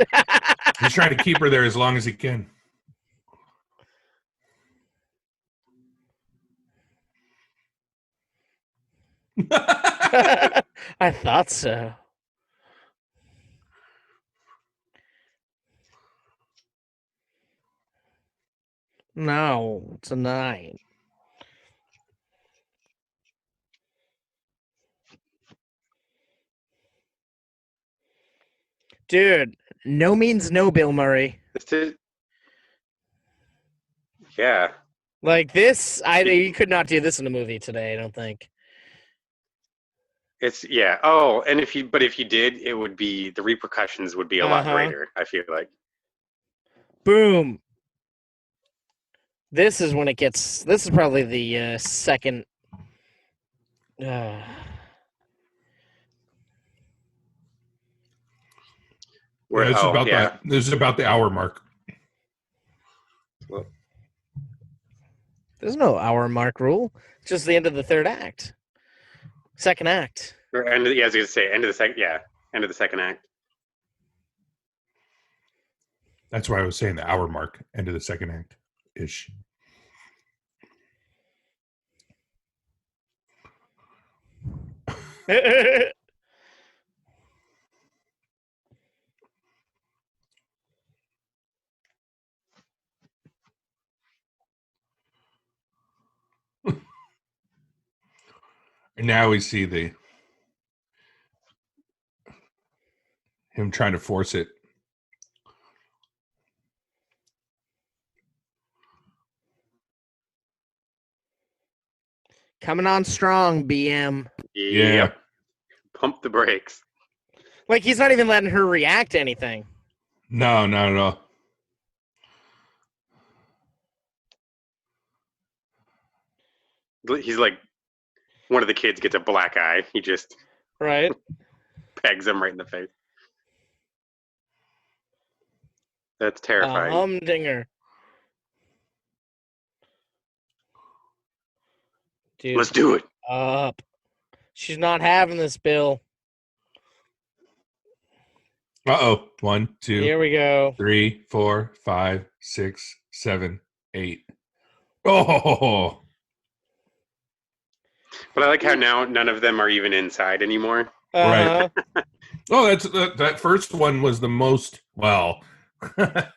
He's trying to keep her there as long as he can. I thought so. No, it's a 9. Dude, no means no, Bill Murray. Yeah. Like this, you could not do this in a movie today, I don't think. It's yeah. Oh, and if you did, it would be the repercussions would be a lot greater. I feel like. Boom. This is when it gets. This is probably the second. Yeah, this is about the hour mark. Well, there's no hour mark rule. It's just the end of the third act. Second act. Or end of, yeah, I was going to say end of the second. Yeah, end of the second act. That's why I was saying the hour mark, end of the second act ish. And now we see him trying to force it. Coming on strong, BM. Yeah. Pump the brakes. Like, he's not even letting her react to anything. No, not at all. He's like, one of the kids gets a black eye. He just pegs him right in the face. That's terrifying. Humdinger. Dude, let's do it. Up. She's not having this, Bill. Uh-oh. 1, 2. Here we go. 3, 4, 5, 6, 7, 8. Oh. But I like how now none of them are even inside anymore. Right. Oh, that first one was the most, well, that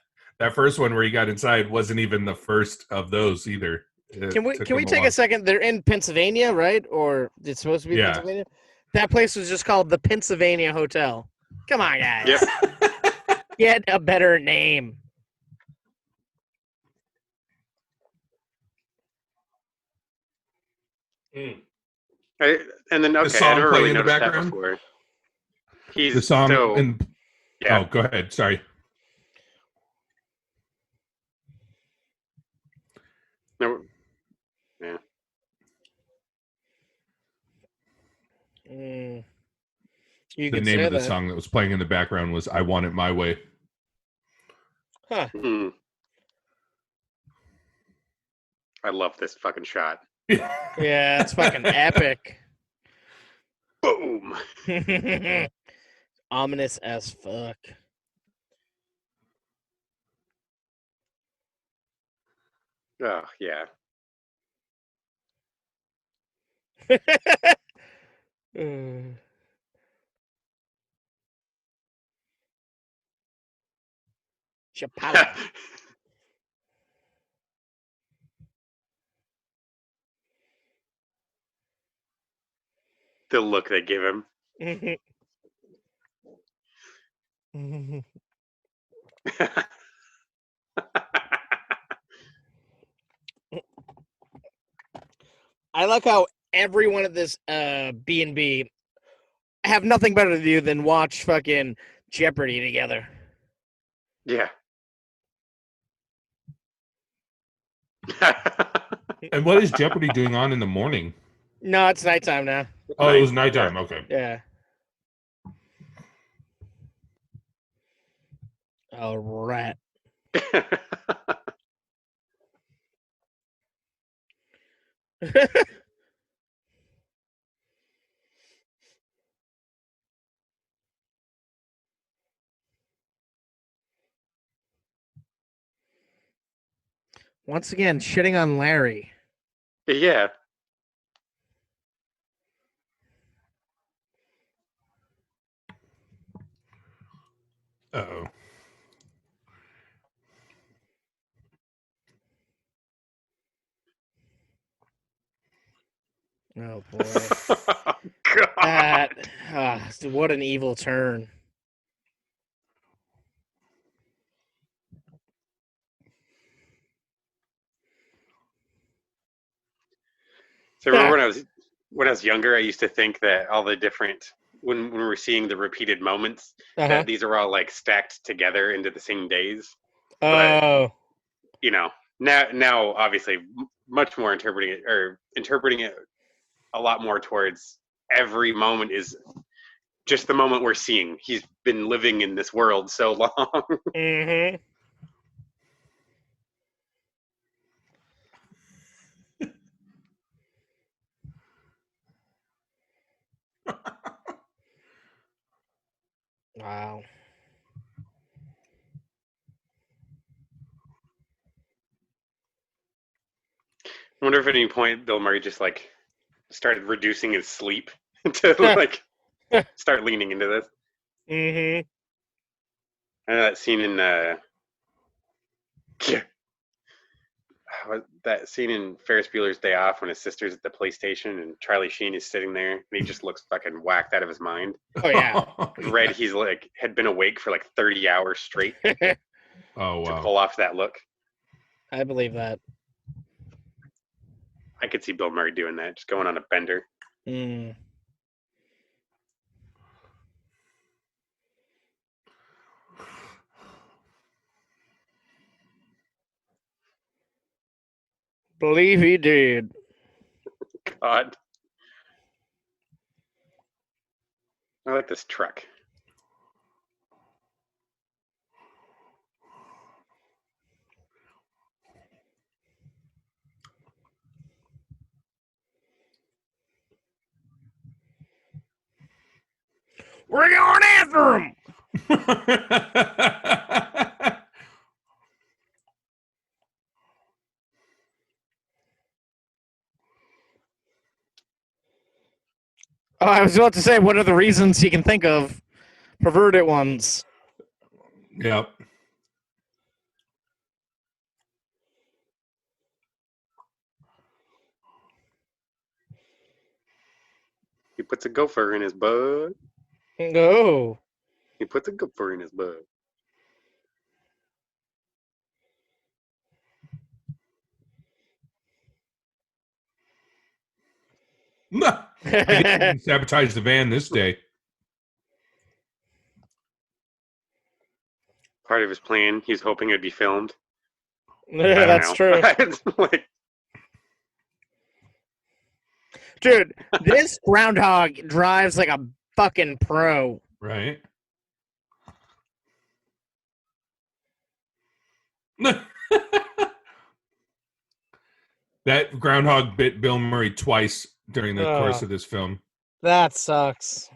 first one where he got inside wasn't even the first of those either. Can we take a second? They're in Pennsylvania, right? Or it's supposed to be Pennsylvania? That place was just called the Pennsylvania Hotel. Come on, guys. Yep. Get a better name. And then, okay, the song I never really playing in the noticed that background? before. He's the song so, and yeah. Oh, go ahead. Sorry. No, yeah. The name of the song that was playing in the background was "I Want It My Way." Huh. I love this fucking shot. Yeah, it's fucking epic. Boom. Ominous as fuck. Oh, yeah. Chapala. The look they give him. I like how everyone at this B&B have nothing better to do than watch fucking Jeopardy together. Yeah. And what is Jeopardy doing on in the morning? No, it's nighttime now. Oh, it was nighttime. Okay. Yeah. Oh, rat. Once again, shitting on Larry. Yeah. Uh-oh. Oh boy. God. What an evil turn. So remember when I was younger, I used to think that all the different when we're seeing the repeated moments that these are all like stacked together into the same days. But Oh. you know, now obviously much more interpreting it a lot more towards every moment is just the moment we're seeing. He's been living in this world so long. Mm-hmm. Wow. I wonder if at any point Bill Murray just like started reducing his sleep to like start leaning into this. Mm-hmm. I know that scene in that scene in Ferris Bueller's Day Off when his sister's at the PlayStation and Charlie Sheen is sitting there and he just looks fucking whacked out of his mind. Oh yeah. Read he's like had been awake for like 30 hours straight Oh, to wow. pull off that look. I believe that. I could see Bill Murray doing that, just going on a bender. Mm. Believe he did. God. I like this truck. We're going after him. Oh, I was about to say, what are the reasons you can think of? Perverted ones. Yep. He puts a gopher in his bud. Oh. He puts a gopher in his bud. He didn't sabotage the van this day. Part of his plan, he's hoping it'd be filmed. That's true. Like, Dude, this Groundhog drives like a fucking pro. Right? That Groundhog bit Bill Murray twice during the course of this film. That sucks.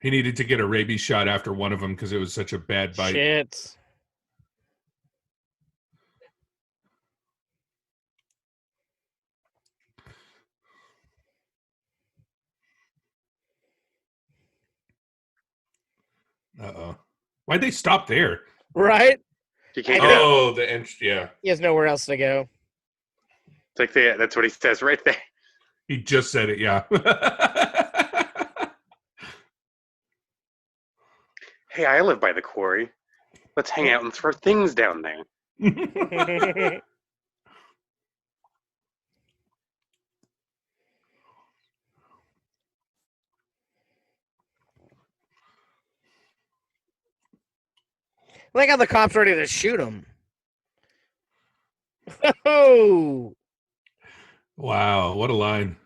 He needed to get a rabies shot after one of them because it was such a bad bite. Shit. Uh-oh. Why'd they stop there? Right? You can't I get think- out. Oh, the entrance. Yeah. He has nowhere else to go. It's like that's what he says right there. He just said it. Yeah. Hey, I live by the quarry. Let's hang out and throw things down there. Like how the cops ready to shoot him. Oh. Wow. What a line.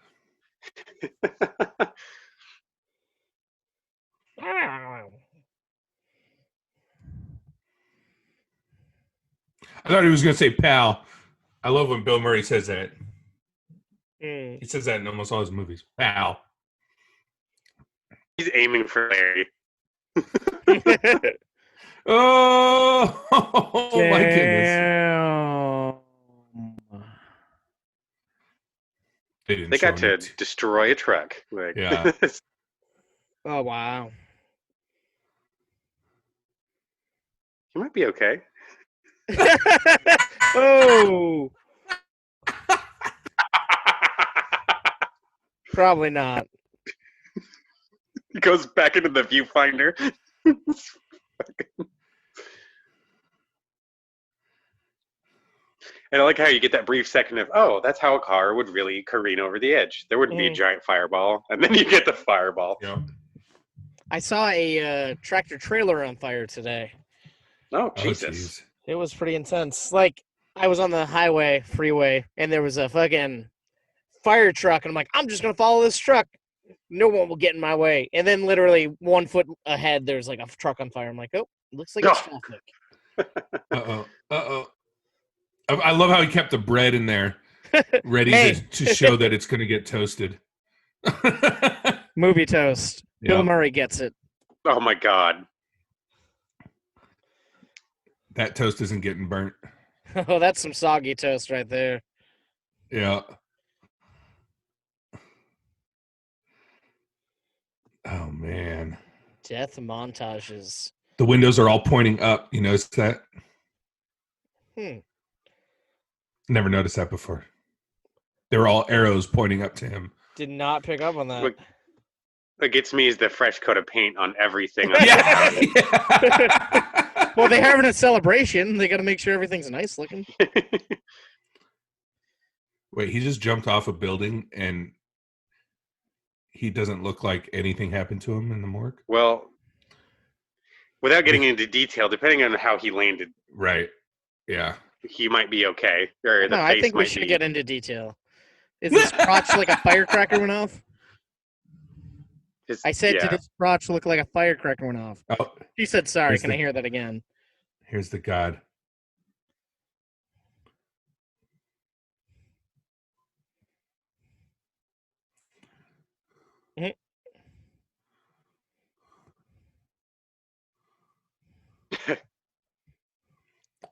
I thought he was going to say pal. I love when Bill Murray says that. Mm. He says that in almost all his movies. Pal. He's aiming for Larry. Oh, oh my goodness. Damn. They got to destroy a truck. Like, Yeah. Oh, wow. He might be okay. Oh. Probably not. He goes back into the viewfinder. And I like how you get that brief second of, oh, that's how a car would really careen over the edge. There wouldn't be a giant fireball. And then you get the fireball. Yep. I saw a tractor trailer on fire today. Oh, Oh, Jesus. jeez. It was pretty intense. Like, I was on the freeway, and there was a fucking fire truck, and I'm like, I'm just going to follow this truck. No one will get in my way. And then literally 1 foot ahead, there's like a truck on fire. I'm like, oh, looks like it's traffic. Uh-oh. Uh-oh. I love how he kept the bread in there, ready Hey. to show that it's going to get toasted. Movie toast. Bill Yeah. Murray gets it. Oh, my God. That toast isn't getting burnt. Oh, that's some soggy toast right there. Yeah. Oh, man. Death montages. The windows are all pointing up. You notice that? Never noticed that before. They were all arrows pointing up to him. Did not pick up on that. What gets me is the fresh coat of paint on everything. On Yeah. Well, they're having a celebration. They got to make sure everything's nice looking. Wait, he just jumped off a building and he doesn't look like anything happened to him in the morgue? Well, without getting into detail, depending on how he landed, Right. Yeah. he might be okay. Or the No, face I think we might should be. get into detail. Is his crotch like a firecracker went off? I said, yeah. did his crotch look like a firecracker went off? Oh, He said, sorry. Here's Can I the- hear that again? here's the god.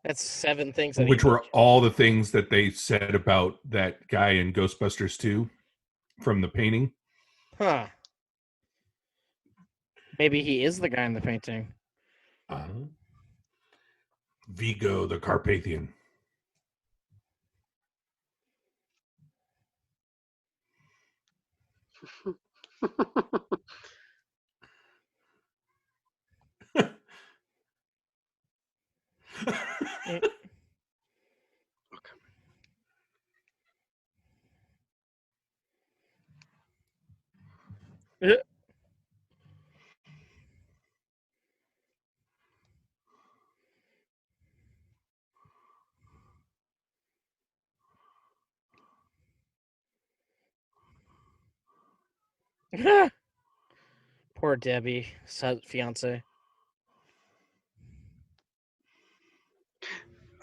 That's 7 things. That Which he were all the things that they said about that guy in Ghostbusters 2 from the painting. Huh. Maybe he is the guy in the painting. Vigo the Carpathian. Poor Debbie, fiance.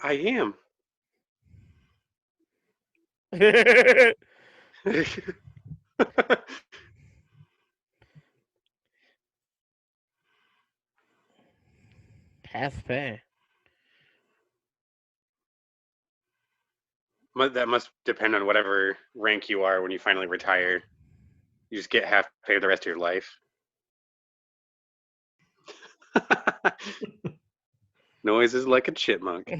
I am. Half pay. That must depend on whatever rank you are when you finally retire. You just get half pay the rest of your life. Noises like a chipmunk.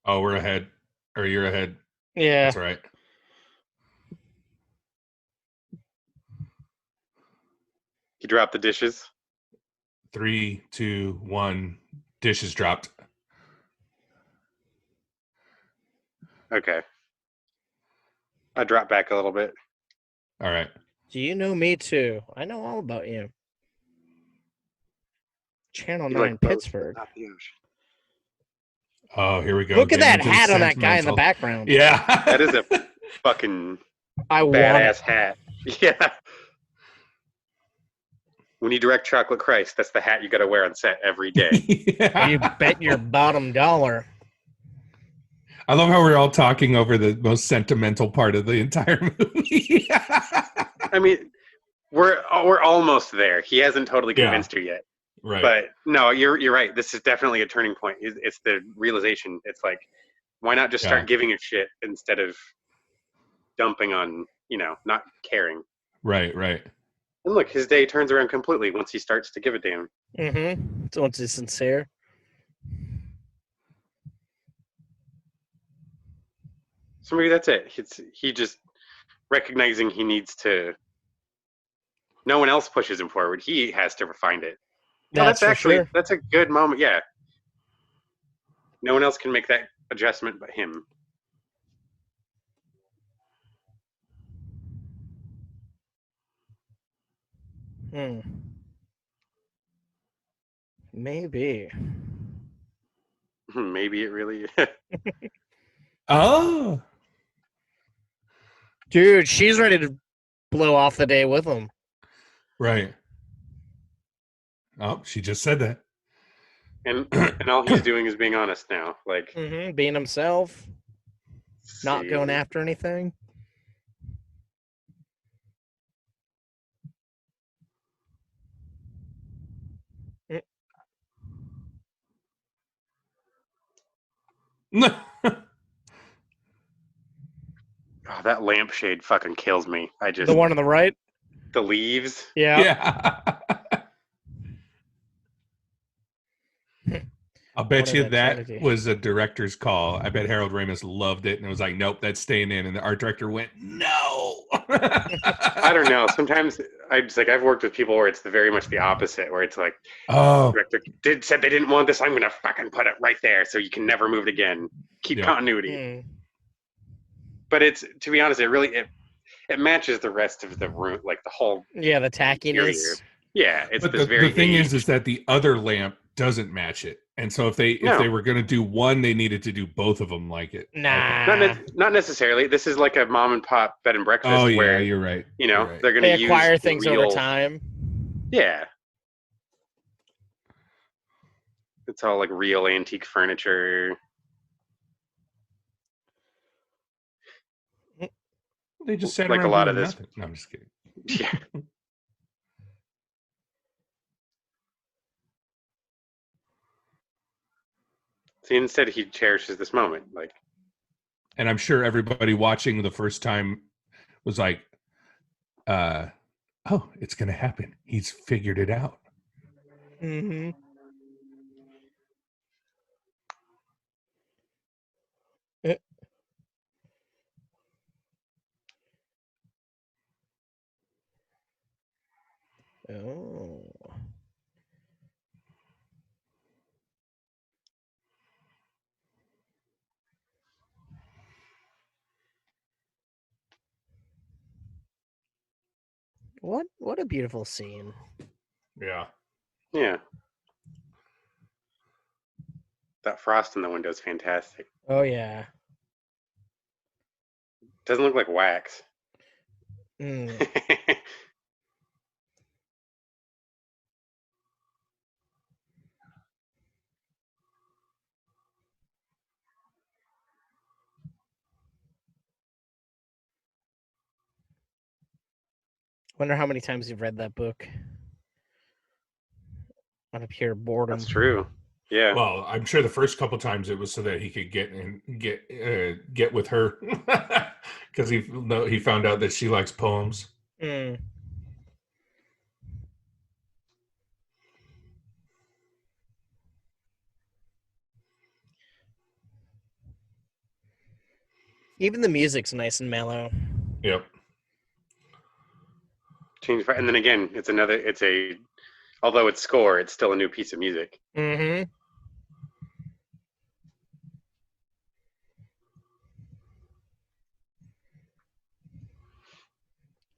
Oh, we're ahead. Or you're ahead. Yeah. That's all right. You drop the dishes. 3, 2, 1. Dishes dropped. Okay. I drop back a little bit. All right. Do you know me too? I know all about you. Channel You 9 like boats, Pittsburgh. but not the ocean. Oh, here we go. Look at Getting that into the hat on that guy in the sentimental. background. Yeah. That is a fucking I want badass it. hat. Yeah. When you direct Chocolate Christ, that's the hat you got to wear on set every day. Yeah. You bet your bottom dollar. I love how we're all talking over the most sentimental part of the entire movie. I mean, we're almost there. He hasn't totally convinced her yet. Right. But no, you're right. This is definitely a turning point. It's the realization. It's like, why not just start giving a shit instead of dumping on, not caring. Right. And look, his day turns around completely once he starts to give a damn. Mm-hmm. So once he's sincere. So maybe that's it. He just recognizing he needs to. No one else pushes him forward. He has to find it. That's That's a good moment. Yeah. No one else can make that adjustment but him. Maybe. Maybe it really is. Oh. Dude, she's ready to blow off the day with him. Right. Oh, she just said that. And all he's doing is being honest now. Like being himself. Not going after anything. Oh, that lampshade fucking kills me. The one on the right? The leaves. Yeah. I'll bet you that was a director's call. I bet Harold Ramis loved it and it was like, nope, that's staying in. And the art director went, no. I don't know. Sometimes I've worked with people where it's very much the opposite, where it's like, oh, the director said they didn't want this. I'm gonna fucking put it right there so you can never move it again. Keep continuity. But it's, to be honest, it matches the rest of the room, like the whole. Yeah, the tackiness. Interior. Yeah, it's but this very. The thing is that the other lamp doesn't match it, and so if they were going to do one, they needed to do both of them like it. Nah, not necessarily. This is like a mom and pop bed and breakfast. Oh yeah, where, you're right. They're going to acquire things over time. Yeah, it's all like real antique furniture. They just sat like around a lot doing of this. Nothing. No, I'm just kidding. Yeah. See, instead he cherishes this moment, like. And I'm sure everybody watching the first time was like, "Oh, it's going to happen. He's figured it out." Mm-hmm. Oh. What a beautiful scene. Yeah. Yeah. That frost in the window is fantastic. Oh yeah. Doesn't look like wax. Wonder how many times you've read that book. Out of pure boredom. That's true. Yeah. Well, I'm sure the first couple times it was so that he could get with her, because he found out that she likes poems. Even the music's nice and mellow. Yep. And then again, although it's score, it's still a new piece of music. Mm-hmm.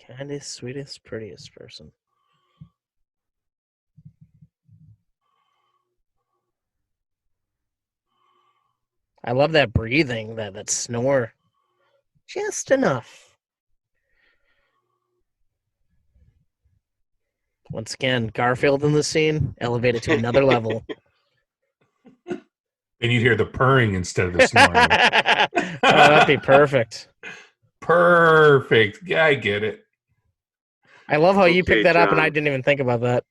Kindest, sweetest, prettiest person. I love that breathing, that snore. Just enough. Once again, Garfield in the scene, elevated to another level. And you'd hear the purring instead of the snoring. Oh, that'd be perfect. Perfect. Yeah, I get it. I love how you picked that up and John. I didn't even think about that.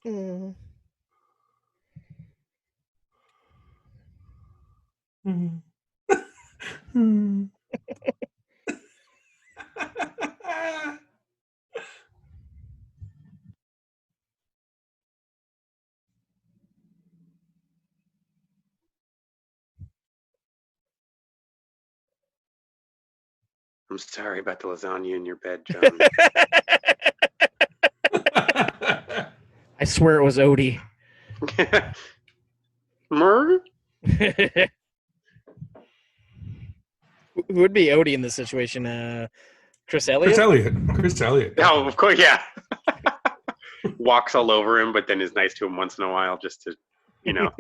Mm. I'm sorry about the lasagna in your bed, John. I swear it was Odie. Murr? Who would be Odie in this situation? Chris Elliott? Chris Elliott. Oh, of course, yeah. Walks all over him, but then is nice to him once in a while just to,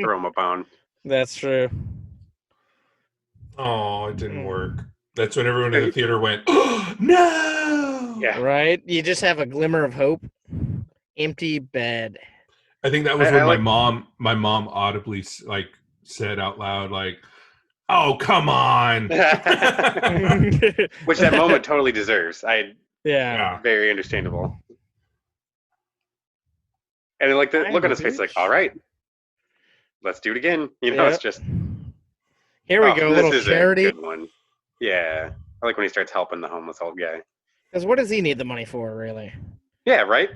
throw him a bone. That's true. Oh, it didn't work. That's when everyone in the theater went, oh, no! Yeah. Right? You just have a glimmer of hope. Empty bed. I think that was when my mom audibly said out loud, like, oh, come on. Which that moment totally deserves. Yeah. Very understandable. And like the look on his face, like, all right, let's do it again. It's just. Here we go, a little charity. A good one. Yeah, I like when he starts helping the homeless old guy. Because what does he need the money for, really? Yeah, right.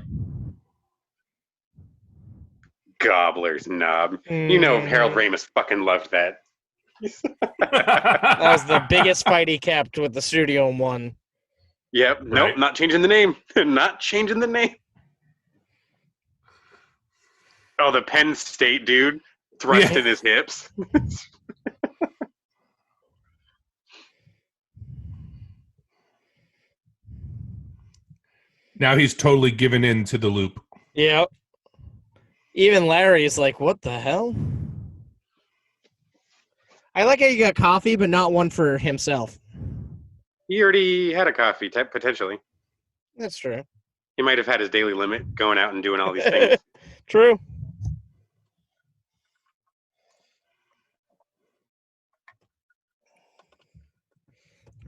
Gobblers knob. Harold Ramis fucking loved that. That was the biggest fight he kept with the Studio One. Yep. Right. Nope. Not changing the name. Not changing the name. Oh, the Penn State dude thrust in his hips. Now he's totally given in to the loop. Yep. Even Larry's like, what the hell? I like how you got coffee, but not one for himself. He already had a coffee, potentially. That's true. He might have had his daily limit going out and doing all these things. True.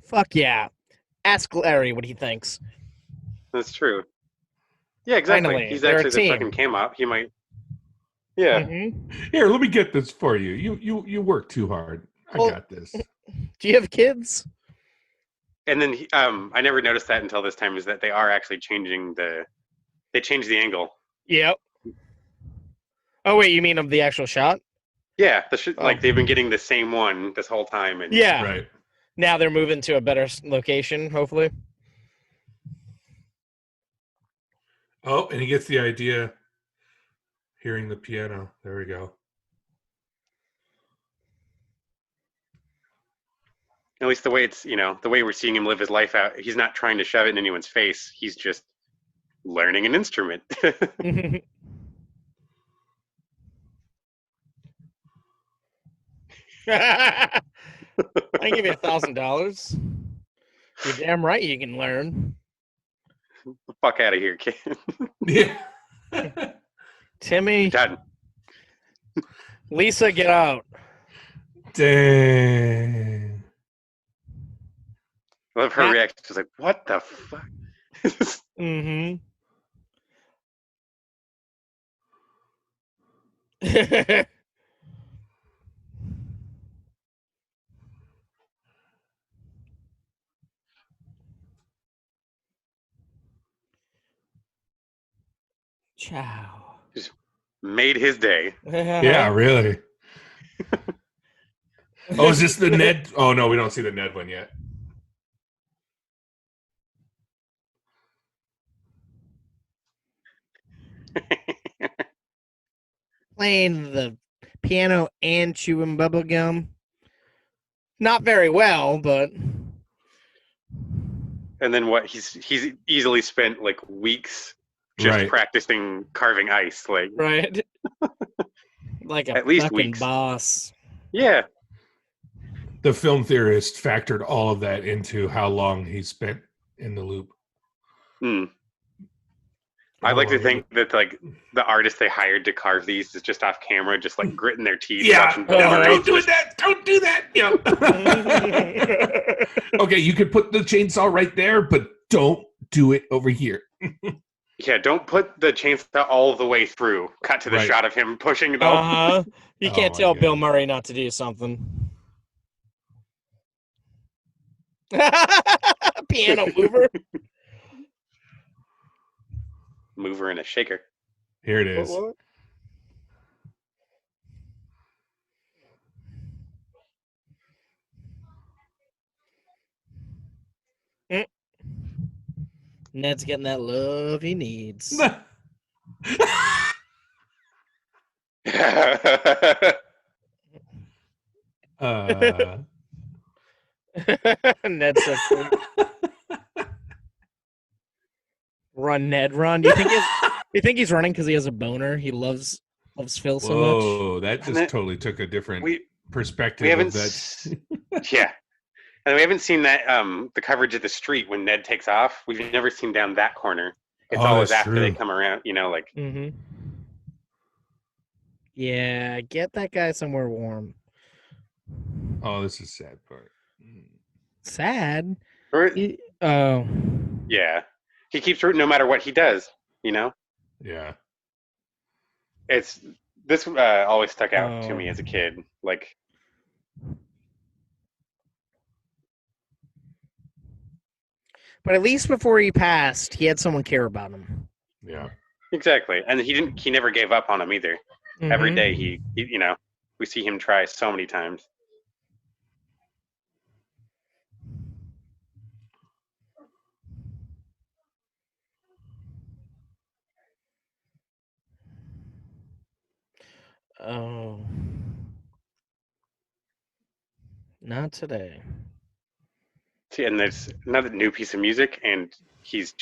Fuck yeah. Ask Larry what he thinks. That's true. Yeah, exactly. Finally, he's actually the fucking cam op. He might. Yeah. Mm-hmm. Here, let me get this for you. You work too hard. I got this. Do you have kids? And then I never noticed that until this time, is that they are actually changing they changed the angle. Yep. Oh wait, you mean of the actual shot? Yeah, like they've been getting the same one this whole time. And yeah. Right. Now they're moving to a better location, hopefully. Oh, and he gets the idea hearing the piano. There we go. At least the way it's, the way we're seeing him live his life out, he's not trying to shove it in anyone's face. He's just learning an instrument. I give you $1,000. You're damn right you can learn. The fuck out of here, kid. Yeah. Timmy. Done. Lisa, get out. Dang. I love her reaction. She's like, what the fuck? Mm-hmm. Ciao. Just made his day. Yeah, really. Oh, is this the Ned? Oh no, we don't see the Ned one yet. Playing the piano and chewing bubble gum. Not very well, but And then what? He's easily spent like weeks just Right. practicing carving ice. Like right. Like a At least fucking weeks. boss. yeah, The film theorist factored all of that into how long he spent in the loop. Hmm. I'd like to think that like the artist they hired to carve these is just off camera, just like gritting their teeth, Yeah, watching Bill Murray. don't do that. Don't do that. Yeah. Okay, you could put the chainsaw right there, but don't do it over here. Yeah, don't put the chainsaw all the way through. Cut to the Right. shot of him pushing it all. You Oh can't my tell God. Bill Murray not to do something. Piano mover. Mover and a shaker. Here it is. What? Ned's getting that love he needs. Ned's so cool. Run, Ned, run. You think he's running because he has a boner? He loves Phil so much. Whoa, that just it- totally took a different we perspective we haven't of that. yeah, and we haven't seen that the coverage of the street when Ned takes off. We've never seen down that corner. It's Oh, always that's after they true. come around. You know, like Mm-hmm. Yeah, get that guy somewhere warm. Oh, this is sad part. Sad. or, Oh. yeah, he keeps rooting no matter what he does. You know, Yeah. it's this always stuck out to Oh. me as a kid. Like But at least before he passed, he had someone care about him. Yeah. exactly, and he never gave up on him either. Every Mhm. day he you know, we see him try so many times. Oh. Not today. See, and there's another new piece of music, and he's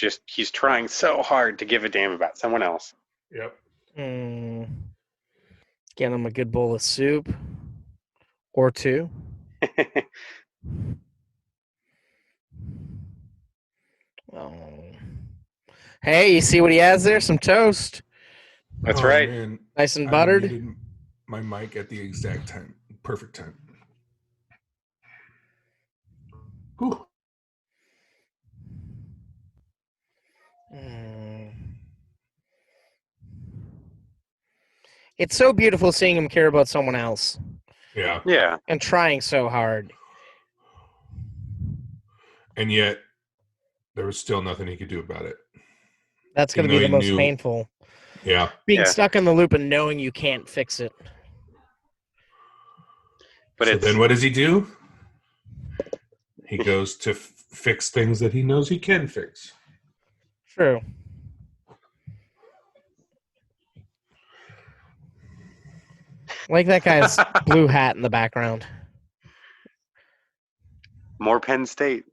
trying so hard to give a damn about someone else. Yep. Get him a good bowl of soup. Or two. Oh. Hey, you see what he has there? Some toast. That's Oh, right. Man. Nice and I buttered. muted my mic at the exact time. Perfect time. Whew. It's so beautiful seeing him care about someone else Yeah. Yeah. and trying so hard. And yet, there was still nothing he could do about it. That's going to Even be though the he most knew- painful. Yeah. Being Yeah. stuck in the loop and knowing you can't fix it. But So it's then what does he do? He goes to fix things that he knows he can fix. True. Like that guy's blue hat in the background. more Penn State.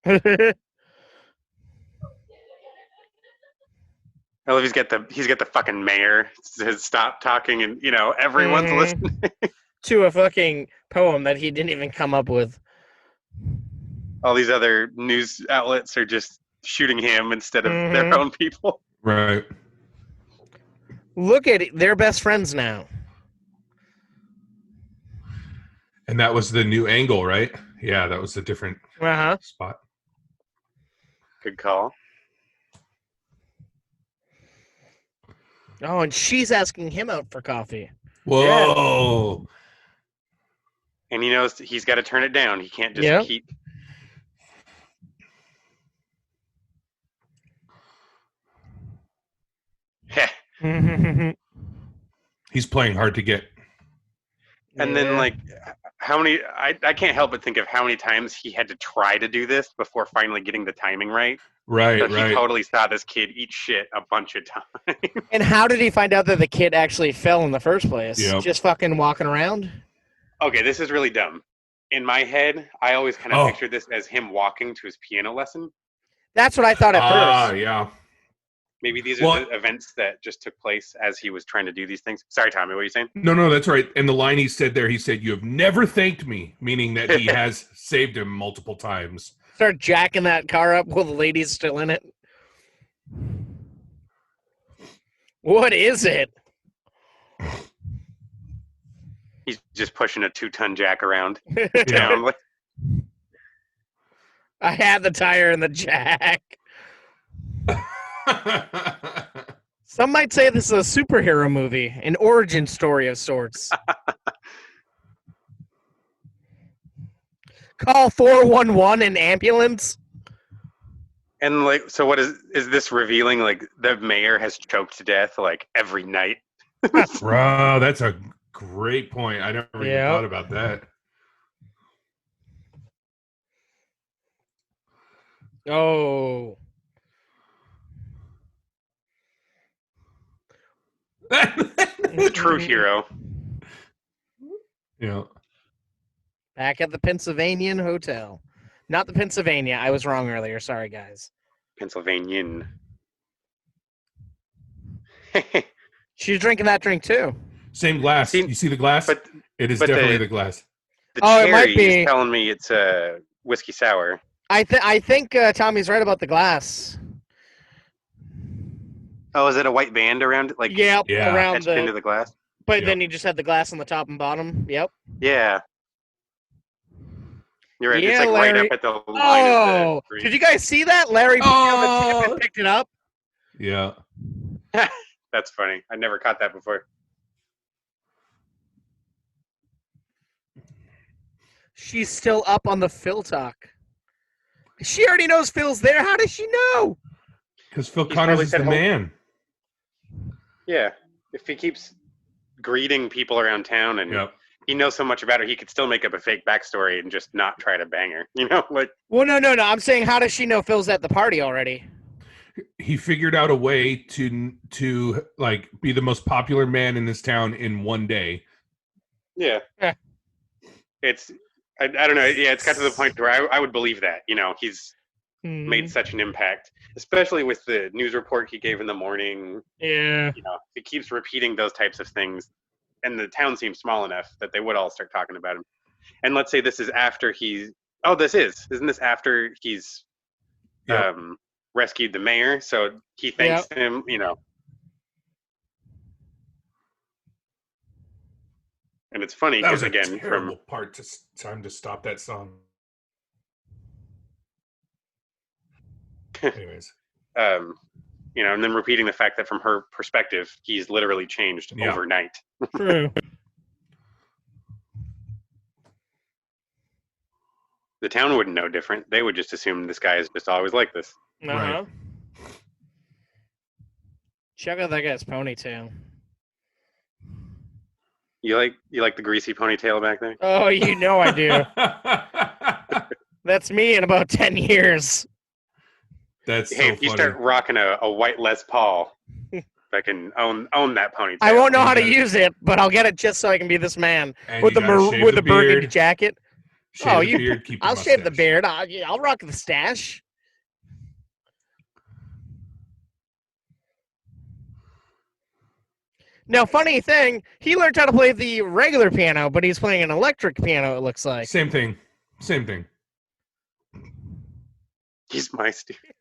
I love he's got the fucking mayor says stop talking, and you know everyone's Mhm. listening. To a fucking poem that he didn't even come up with. All these other news outlets are just shooting him instead of Mhm. their own people. Right. Look at it. They're best friends now. And that was the new angle, right? Yeah, that was a different Uh-huh. spot. Good call. Oh, and she's asking him out for coffee. Whoa. And he knows he's got to turn it down. He can't just Yep. keep. Heh. He's playing hard to get. And then, like, how many? I can't help but think of how many times he had to try to do this before finally getting the timing right. Right, So he totally saw this kid eat shit a bunch of times. And how did he find out that the kid actually fell in the first place? Yep. Just fucking walking around? Okay, this is really dumb. In my head, I always kind of pictured this as him walking to his piano lesson. That's what I thought at first. Yeah. Maybe these are the events that just took place as he was trying to do these things. Sorry, Tommy, what are you saying? No, that's right. And the line he said there, he said, "You have never thanked me," meaning that he has saved him multiple times. Start jacking that car up while the lady's still in it. What is it? He's just pushing a 2-ton jack around. Yeah. I had the tire and the jack. Some might say this is a superhero movie, an origin story of sorts. Call 411 an ambulance. And like, so what is this revealing? Like, the mayor has choked to death like every night. Bro, that's a great point. I never even thought about that. Oh. The true hero. Yeah. Back at the Pennsylvanian Hotel. Not the Pennsylvania. I was wrong earlier. Sorry, guys. Pennsylvanian. She's drinking that drink, too. Same glass. You see the glass? But it is definitely the glass. The it might cherry be. is telling me it's a whiskey sour. I think Tommy's right about the glass. Oh, is it a white band around it? Like, yeah, around etched into the glass? But then you just had the glass on the top and bottom. Yep. Yeah. You're right. Yeah, it's like Larry. right up at the line. Oh, did you guys see that? Larry picked up the tip and picked it up. Yeah. That's funny. I never caught that before. She's still up on the Phil talk. She already knows Phil's there. How does she know? Because Phil Connors is the man. Yeah. If he keeps greeting people around town and he knows so much about her, he could still make up a fake backstory and just not try to bang her. You know, like. Well, no. I'm saying, how does she know Phil's at the party already? He figured out a way to like be the most popular man in this town in one day. Yeah. It's I don't know. Yeah, it's got to the point where I would believe that. You know, he's made such an impact, especially with the news report he gave in the morning. Yeah. You know, he keeps repeating those types of things, and the town seems small enough that they would all start talking about him. And let's say this is after he's. Oh, isn't this after he's rescued the mayor? So he thanks him. You know. And it's funny because again, terrible time to stop that song. Anyways, you know, and then repeating the fact that from her perspective, he's literally changed overnight. True. The town wouldn't know different. They would just assume this guy is just always like this. Right. Check out that guy's ponytail. You like the greasy ponytail back there? Oh, you know I do. That's me in about 10 years. That's hey, if you start rocking a white Les Paul, I can own that ponytail. I won't know how to use it, but I'll get it just so I can be this man with the burgundy jacket. I'll shave the beard. I'll rock the stash. Now, funny thing, he learned how to play the regular piano, but he's playing an electric piano, it looks like. Same thing. He's my student.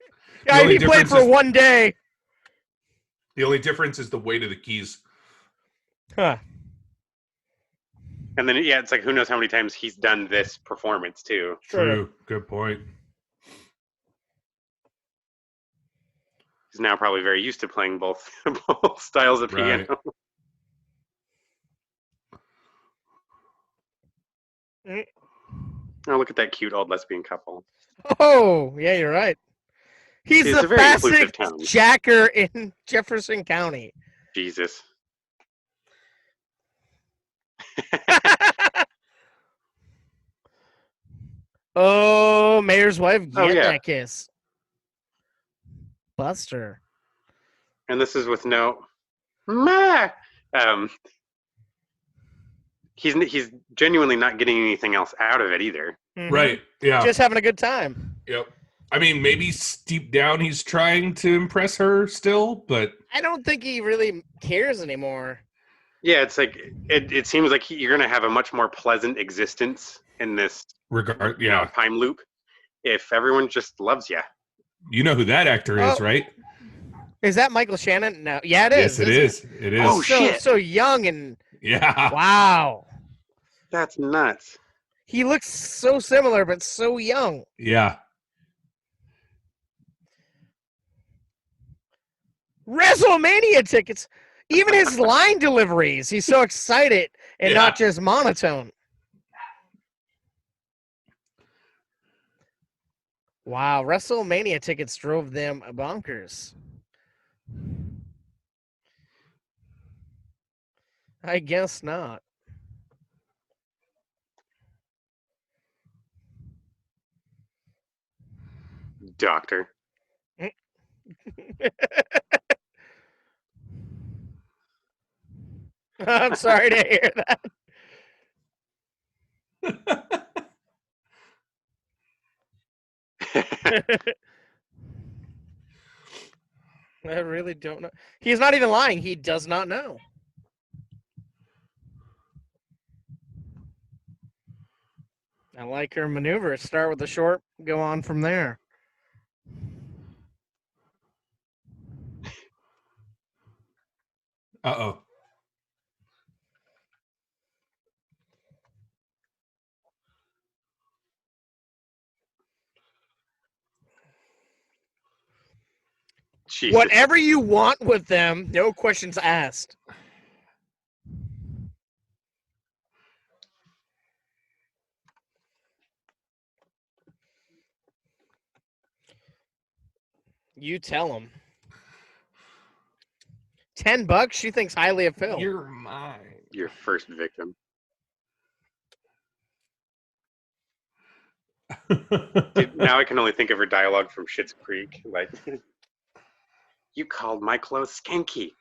Yeah, he played for one day. The only difference is the weight of the keys. Huh. And then, it's like, who knows how many times he's done this performance, too. True. Good point. He's now probably very used to playing both styles of piano. Oh, look at that cute old lesbian couple. Oh, yeah, you're right. He's the fastest town. jacker in Jefferson County. Jesus. Oh, Mayor's wife, get Oh, yeah. that kiss. Buster. And this is with no ma. He's genuinely not getting anything else out of it either. Mhm. Right. Yeah. Just having a good time. Yep. I mean, maybe deep down he's trying to impress her still, but I don't think he really cares anymore. Yeah, it's like it seems like you're gonna have a much more pleasant existence in this time loop if everyone just loves you. You know who that actor is, right? Is that Michael Shannon? No. Yeah, it is. Yes, it is. It is. Oh, shit. So young and Yeah. wow. That's nuts. He looks so similar, but so young. Yeah. WrestleMania tickets. Even his line deliveries. He's so excited and not just monotone. Wow, WrestleMania tickets drove them bonkers. I guess not. Doctor. I'm sorry to hear that. I really don't know. He's not even lying. He does not know. I like her maneuver. Start with the short, go on from there. Uh-oh. Jesus. Whatever you want with them, no questions asked. You tell him. $10? She thinks highly of Phil. You're mine. Your first victim. Dude, now I can only think of her dialogue from Schitt's Creek. Like, you called my clothes skanky.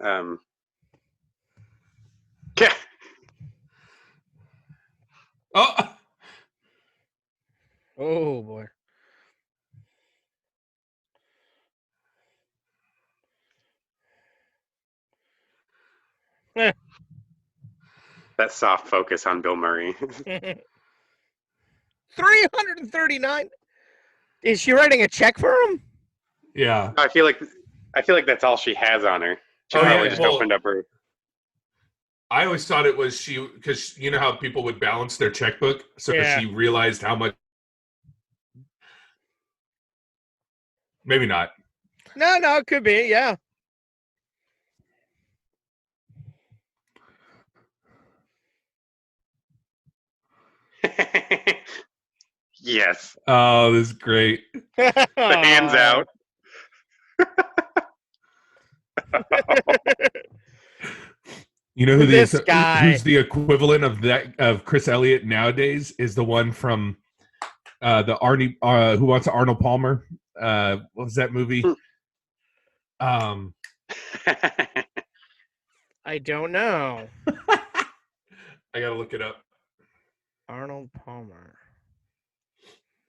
Yeah. Oh, boy. That soft focus on Bill Murray. 339. Is she writing a check for him? Yeah. I feel like that's all she has on her. She probably just opened up her. I always thought it was she, because you know how people would balance their checkbook, so she realized how much. Maybe not. No, it could be. Yeah. Yes. Oh, this is great. The hands out. You know who This guy. who's the equivalent of Chris Elliott nowadays is the one from the Arnie Who Wants Arnold Palmer. What was that movie? I don't know. I gotta look it up. Arnold Palmer.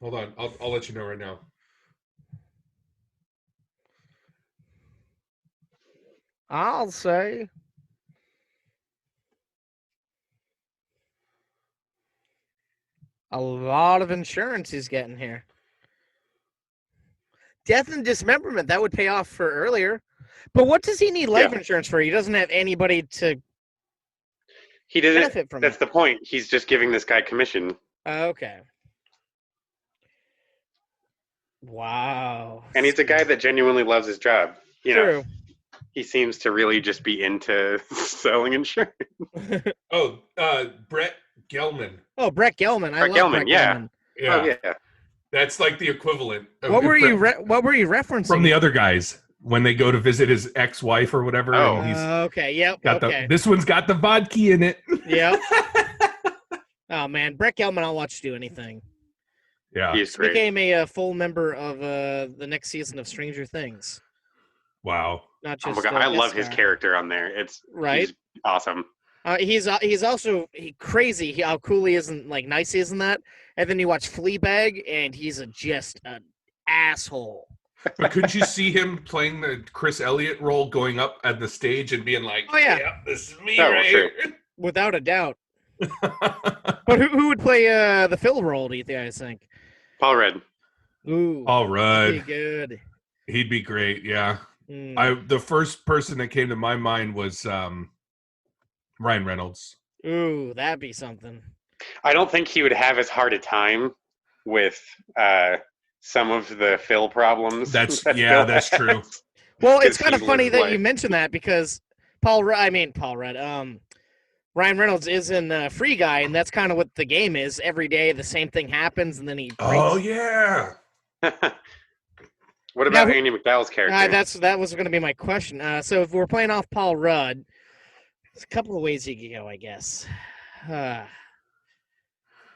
Hold on, I'll let you know right now. I'll say. A lot of insurance he's getting here. Death and dismemberment, that would pay off for earlier. But what does he need life insurance for? He doesn't have anybody to benefit from. That's the point. He's just giving this guy commission. Okay. Wow. And he's a guy that genuinely loves his job. You True. know, he seems to really just be into selling insurance. Brett Gelman. Oh, Brett Gelman. I love Brett Gelman. Yeah. Oh, yeah. That's like the equivalent. What were you referencing? From the other guys. when they go to visit his ex-wife or whatever. Oh. And he's Okay. Yep. got Okay. this one's got the vodka in it. Yep. Oh man, Brett Gelman, I'll watch do anything. Yeah. He's He great. became a full member of the next season of Stranger Things. Wow. Not Oh just. my god, I guest love his star. character on there. It's Right. He's awesome. He's also crazy. How cool he is and like nice he is in that. And then you watch Fleabag, and he's just an asshole. But couldn't you see him playing the Chris Elliott role, going up at the stage and being like, Oh, yeah. this is me Oh, right sure. here. Without a doubt. But who would play the Phil role, do you guys think? Paul Rudd. Ooh, Paul Rudd. pretty good. He'd be great, yeah. Mm. The first person that came to my mind was Ryan Reynolds. Ooh, that'd be something. I don't think he would have as hard a time with some of the Phil problems. That's that yeah, Phil that's has. true. Well, it's Because kind of he funny lives that life. you mentioned that because Ryan Reynolds is in Free Guy, and that's kind of what the game is. Every day, the same thing happens, and then he breaks. Oh yeah. What about Now, Andy McDowell's character? That was going to be my question. So if we're playing off Paul Rudd, there's a couple of ways you could go, I guess.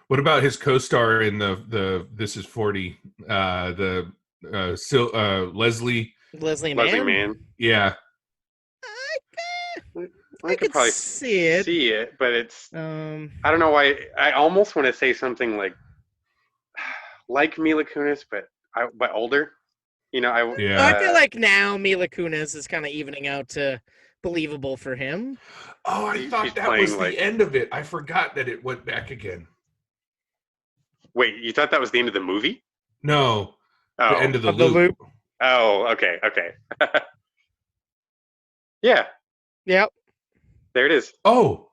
What about his co-star in the This Is 40? Leslie. Leslie Leslie Mann? Mann. Yeah. I could could probably see it. see it, but it's Um, I don't know why. I almost want to say something like Mila Kunis, but older. You know, Yeah. I feel like now Mila Kunis is kind of evening out to believable for him. Oh, I She's thought that playing, was the end of it. I forgot that it went back again. Wait, you thought that was the end of the movie? No, Oh, the end of the Of the loop. loop. oh, okay. Yeah, Yep. there it is. Oh,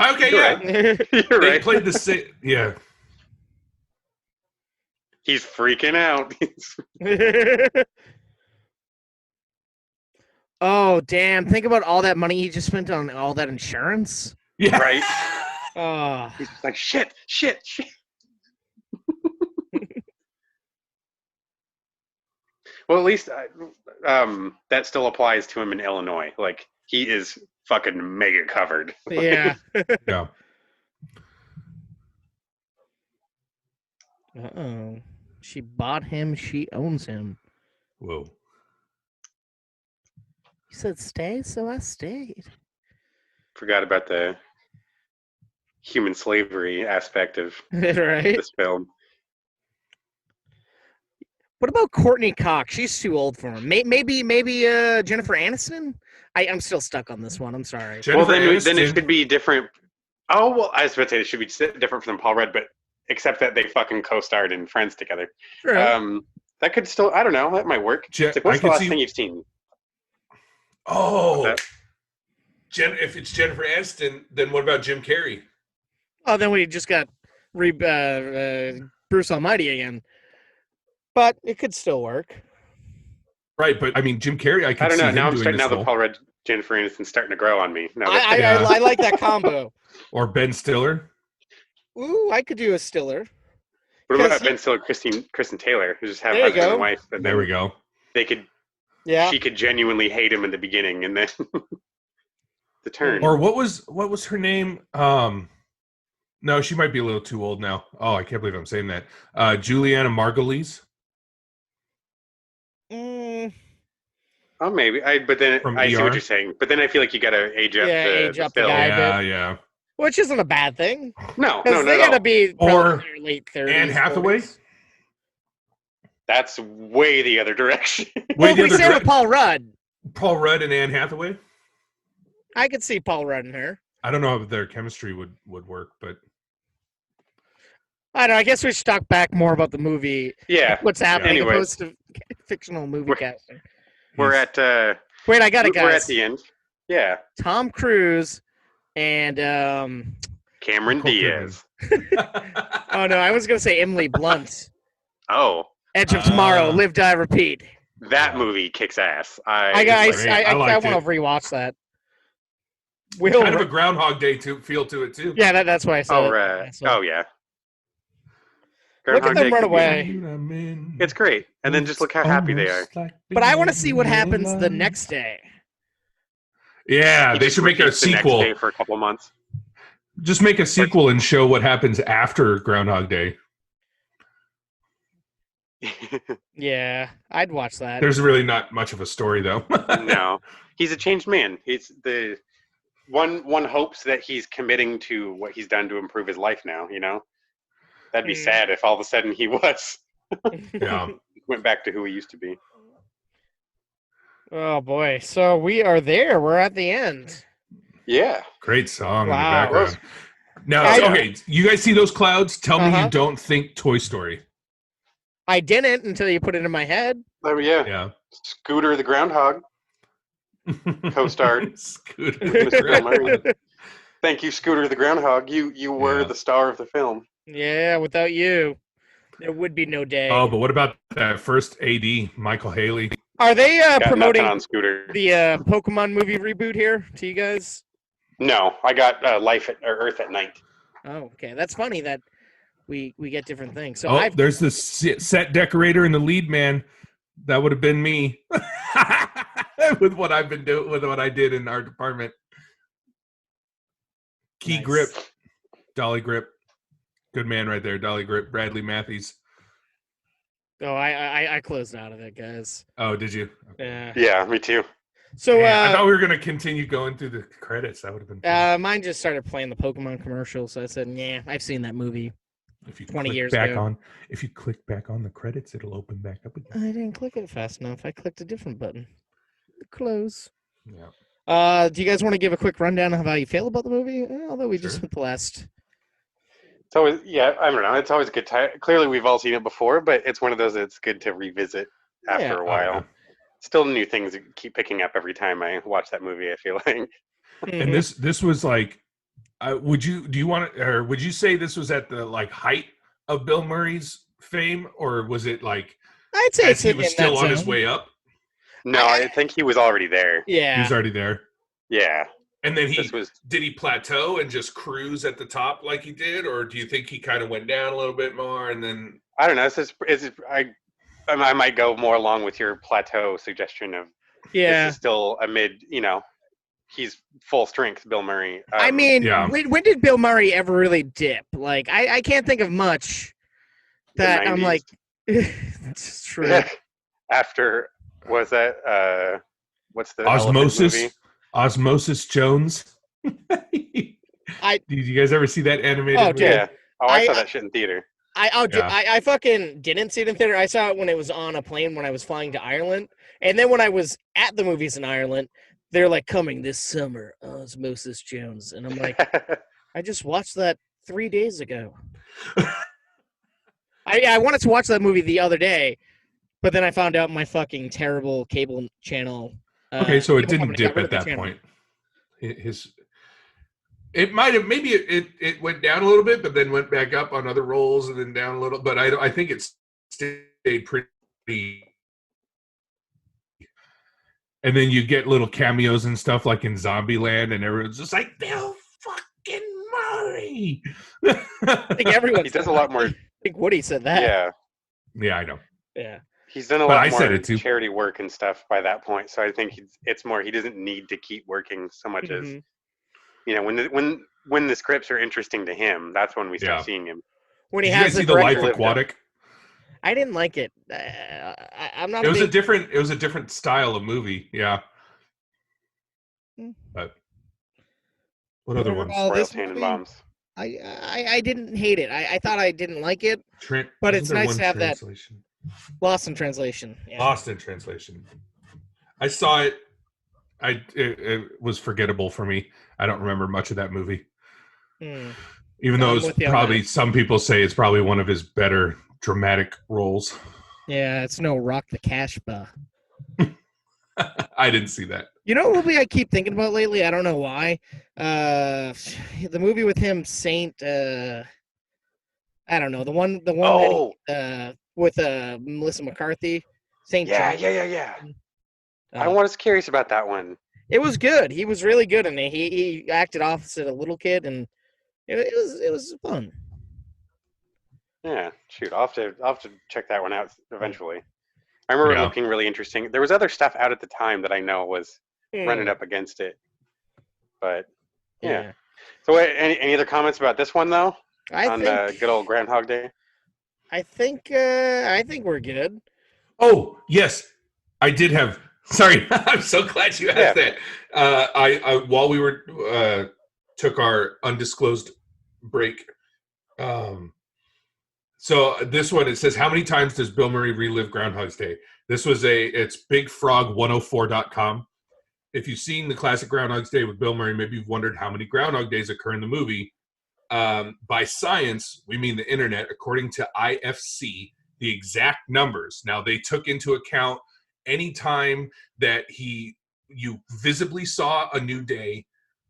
okay, You're yeah. right. You're They right. played the same. Yeah. He's freaking out. Oh, damn. Think about all that money he just spent on all that insurance. Yeah. Right. Oh. He's just like shit. Well, at least that still applies to him in Illinois. Like he is fucking mega covered. Yeah. Yeah. Uh-oh. She bought him. She owns him. Whoa. He said stay, so I stayed. Forgot about the human slavery aspect of Right? this film. What about Courtney Cox? She's too old for him. Maybe Jennifer Aniston? I'm still stuck on this one. I'm sorry. Jennifer Well, then it Aniston- should be different. Oh, well, I was about to say it should be different from Paul Rudd, but except that they fucking co-starred in Friends together. True. That could still, I don't know, that might work. It's like, what's the last thing you've seen? Oh, That- if it's Jennifer Aniston, then what about Jim Carrey? Oh, then we just got Bruce Almighty again. But it could still work. Right, but I mean Jim Carrey. I I don't see know. him Now I'm doing starting. this Now the role. Paul Rudd, Jennifer Aniston's starting to grow on me. No, I like that combo. Or Ben Stiller. Ooh, I could do a Stiller. what about 'cause Ben Stiller, Kristen Taylor, who just have There you husband go. and wife? But There we go. They could. Yeah. She could genuinely hate him in the beginning, and then the turn. Or what was her name? No, she might be a little too old now. Oh, I can't believe I'm saying that. Juliana Margulies. Mm, Oh, maybe. But then From I see ER? what you're saying. But then I feel like you got to age up Yeah, the age up the film. guy. Yeah, yeah. which isn't a bad thing. No, Because they not at gotta all. be Or probably in their late 30s. Anne Hathaway. 40s. That's way the other direction. Well, the we other said with direct- Paul Rudd. Paul Rudd and Anne Hathaway. I could see Paul Rudd in her. I don't know if their chemistry would work, but I don't know. I guess we should talk back more about the movie. Yeah. What's happening Anyways. opposed to fictional movie We're- casting. We're he's- at Wait, I got it, we're at guys. the end. Yeah. Tom Cruise and Cameron Nicole Diaz. oh no, I was gonna say Emily Blunt. Oh, Edge of Tomorrow, Ah. Live, Die, Repeat. that movie kicks ass. I great. I want liked to it. rewatch that. kind of a Groundhog Day feel to it too. Yeah, that's why I said. Oh, it. right. So- Oh, yeah. Look at Groundhog them Day run could be- away. It's great. And then just look how happy they are. But I want to see what happens the next day. Yeah, He they just should make a repeats the next sequel. day for a couple of months. Just make a sequel and show what happens after Groundhog Day. Yeah, I'd watch that. There's really not much of a story, though. No, he's a changed man. He's the one hopes that he's committing to what he's done to improve his life now. You know, that'd be sad if all of a sudden he was Yeah. went back to who he used to be. Oh boy! So we are there. We're at the end. Yeah, Great song Wow. in the background. Now, I- okay, you guys see those clouds? Tell me Uh-huh. you don't think Toy Story. I didn't until you put it in my head. oh yeah. Yeah. Scooter the Groundhog co-starred. Scooter. with Mr. Bill Murray. Thank you, Scooter the Groundhog. You were Yeah. the star of the film. Yeah, without you, there would be no day. Oh, but what about that first AD, Michael Haley? Are they Got promoting nothing on Scooter. the Pokemon movie reboot here to you guys? No, I got Earth at Night. Oh, okay. That's funny that we get different things. So Oh, there's the set decorator and the lead man. That would have been me with what I've been doing, with what I did in our department. Key Nice. grip, Dolly grip, good man right there. Dolly grip, Bradley Matthews. Oh, I closed out of it, guys. Oh, did you? Yeah. Yeah, me too. So Man, I thought we were gonna continue going through the credits. That would have been fun. mine just started playing the Pokemon commercial, so I said, "Yeah, I've seen that movie." If you 20 click years back ago. on, if you click back on the credits, it'll open back up again. I didn't click it fast enough. I clicked a different button. Close. Yeah. Do you guys want to give a quick rundown of how you feel about the movie? Although we just Sure. spent the last. It's always, yeah, I don't know. It's always a good time. Clearly, we've all seen it before, but it's one of those that's good to revisit after Yeah. a Oh, while. yeah. Still new things that keep picking up every time I watch that movie, I feel like. And this was like, would you say this was at the like height of Bill Murray's fame, or was it like I'd say as it's he in was that still on his zone. way up? No, I think he was already there. He Yeah. was already there, Yeah. and then This was did he plateau and just cruise at the top like he did, or do you think he kind of went down a little bit more and then? I don't know. I might go more along with your plateau suggestion of Yeah. this is still amid, he's full strength, Bill Murray. I mean, Yeah. when did Bill Murray ever really dip? Like, I can't think of much that I'm 90s. like, it's true. After was that what's the elephant Osmosis, movie? Osmosis Jones. Did you guys ever see that animated? Oh, movie? dude. Yeah. Oh, I saw I- that shit in theater. Yeah. I fucking didn't see it in theater. I saw it when it was on a plane when I was flying to Ireland. And then when I was at the movies in Ireland, they're like, coming this summer, Osmosis Jones. And I'm like, I just watched that 3 days ago. I wanted to watch that movie the other day, but then I found out my fucking terrible cable channel. Okay, so it cable didn't company got dip rid at of the that channel. point. It might have, maybe it went down a little bit, but then went back up on other rolls and then down a little. But I think it stayed pretty. And then you get little cameos and stuff like in Zombieland, and everyone's just like, Bill fucking Murray. I think everyone. He does a lot more. I think Woody said that. Yeah. Yeah, I know. Yeah. He's done a But lot I more said it too. charity work and stuff by that point. So I think it's more he doesn't need to keep working so much as Mhm. when the scripts are interesting to him, that's when we start Yeah. seeing him. When he Did you has guys see the The director. Life Aquatic? I didn't like it. I'm not. It was big, it was a different style of movie. Yeah. Mm. But what other ones? Well, Royal this Tenenbaums. movie, I didn't hate it. I thought I didn't like it. But Wasn't it's there nice one to have that- translation? Lost in translation. Yeah. Austin translation. I saw it. It was forgettable for me. I don't remember much of that movie, Hmm. even No, though I'm it's with you on probably that. some people say it's probably one of his better dramatic roles. Yeah, it's no Rock the Casbah. I didn't see that. You know what movie I keep thinking about lately? I don't know why. The movie with him, Saint. I don't know the one. Oh, That with Melissa McCarthy. Saint. yeah. John. I was curious about that one. It was good. He was really good in it. He acted opposite a little kid, and it was fun. Yeah, shoot, I'll have to check that one out eventually. I remember it looking really interesting. There was other stuff out at the time that I know was running up against it, but yeah. So, any other comments about this one though? On good old Groundhog Day. I think we're good. Oh yes, I did have. Sorry, I'm so glad you asked that. I while we were took our undisclosed break. So this one, it says, how many times does Bill Murray relive Groundhog's Day? This was it's bigfrog104.com. If you've seen the classic Groundhog's Day with Bill Murray, maybe you've wondered how many Groundhog Days occur in the movie. By science, we mean the internet. According to IFC, the exact numbers. Now, they took into account any time that you visibly saw a new day,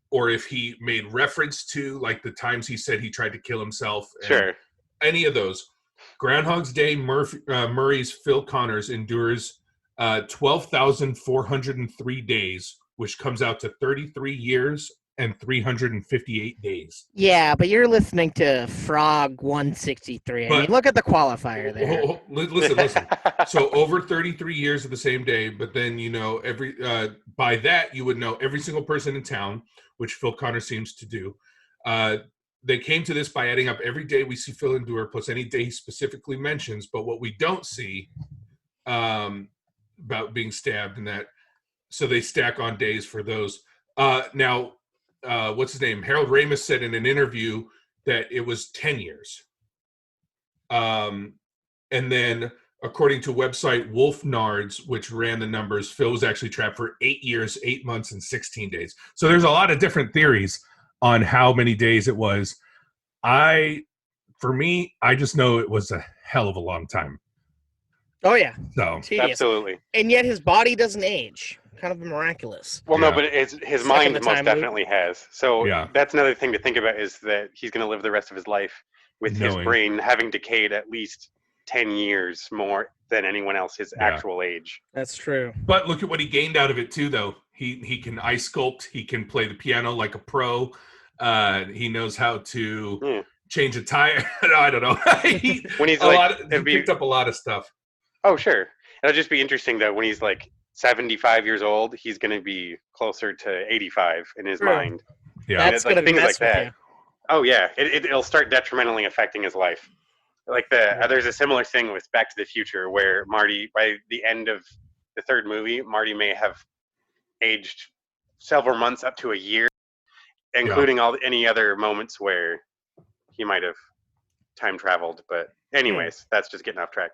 or if he made reference to, like, the times he said he tried to kill himself. Sure. Any of those. Groundhog's Day, Murray's Phil Connors endures 12,403 days, which comes out to 33 years and 358 days. Yeah, but you're listening to Frog 163. I mean, look at the qualifier there. Listen. So over 33 years of the same day, but then, every by that, you would know every single person in town, which Phil Connors seems to do. They came to this by adding up every day we see Phil endure plus any day he specifically mentions. But what we don't see about being stabbed and that, so they stack on days for those. Now, what's his name? Harold Ramis said in an interview that it was 10 years. And then, according to website Wolf Nards, which ran the numbers, Phil was actually trapped for 8 years, 8 months, and 16 days. So there's a lot of different theories on how many days it was. For me, I just know it was a hell of a long time. Oh yeah, so tedious. Absolutely. And yet his body doesn't age. Kind of miraculous. Well, no, but his mind most definitely has. So that's another thing to think about, is that he's going to live the rest of his life with his brain having decayed at least 10 years more than anyone else his actual age. That's true. But look at what he gained out of it too, though. He can ice sculpt. He can play the piano like a pro. He knows how to change a tire. I don't know. He picked up a lot of stuff. Oh, sure. It'll just be interesting though when he's like 75 years old. He's going to be closer to 85 in his mind. Yeah, that's going to be things like that. Oh yeah, it'll start detrimentally affecting his life. Like there's a similar thing with Back to the Future where Marty, by the end of the third movie, Marty may have aged several months up to a year, including any other moments where he might have time traveled. But anyways, that's just getting off track.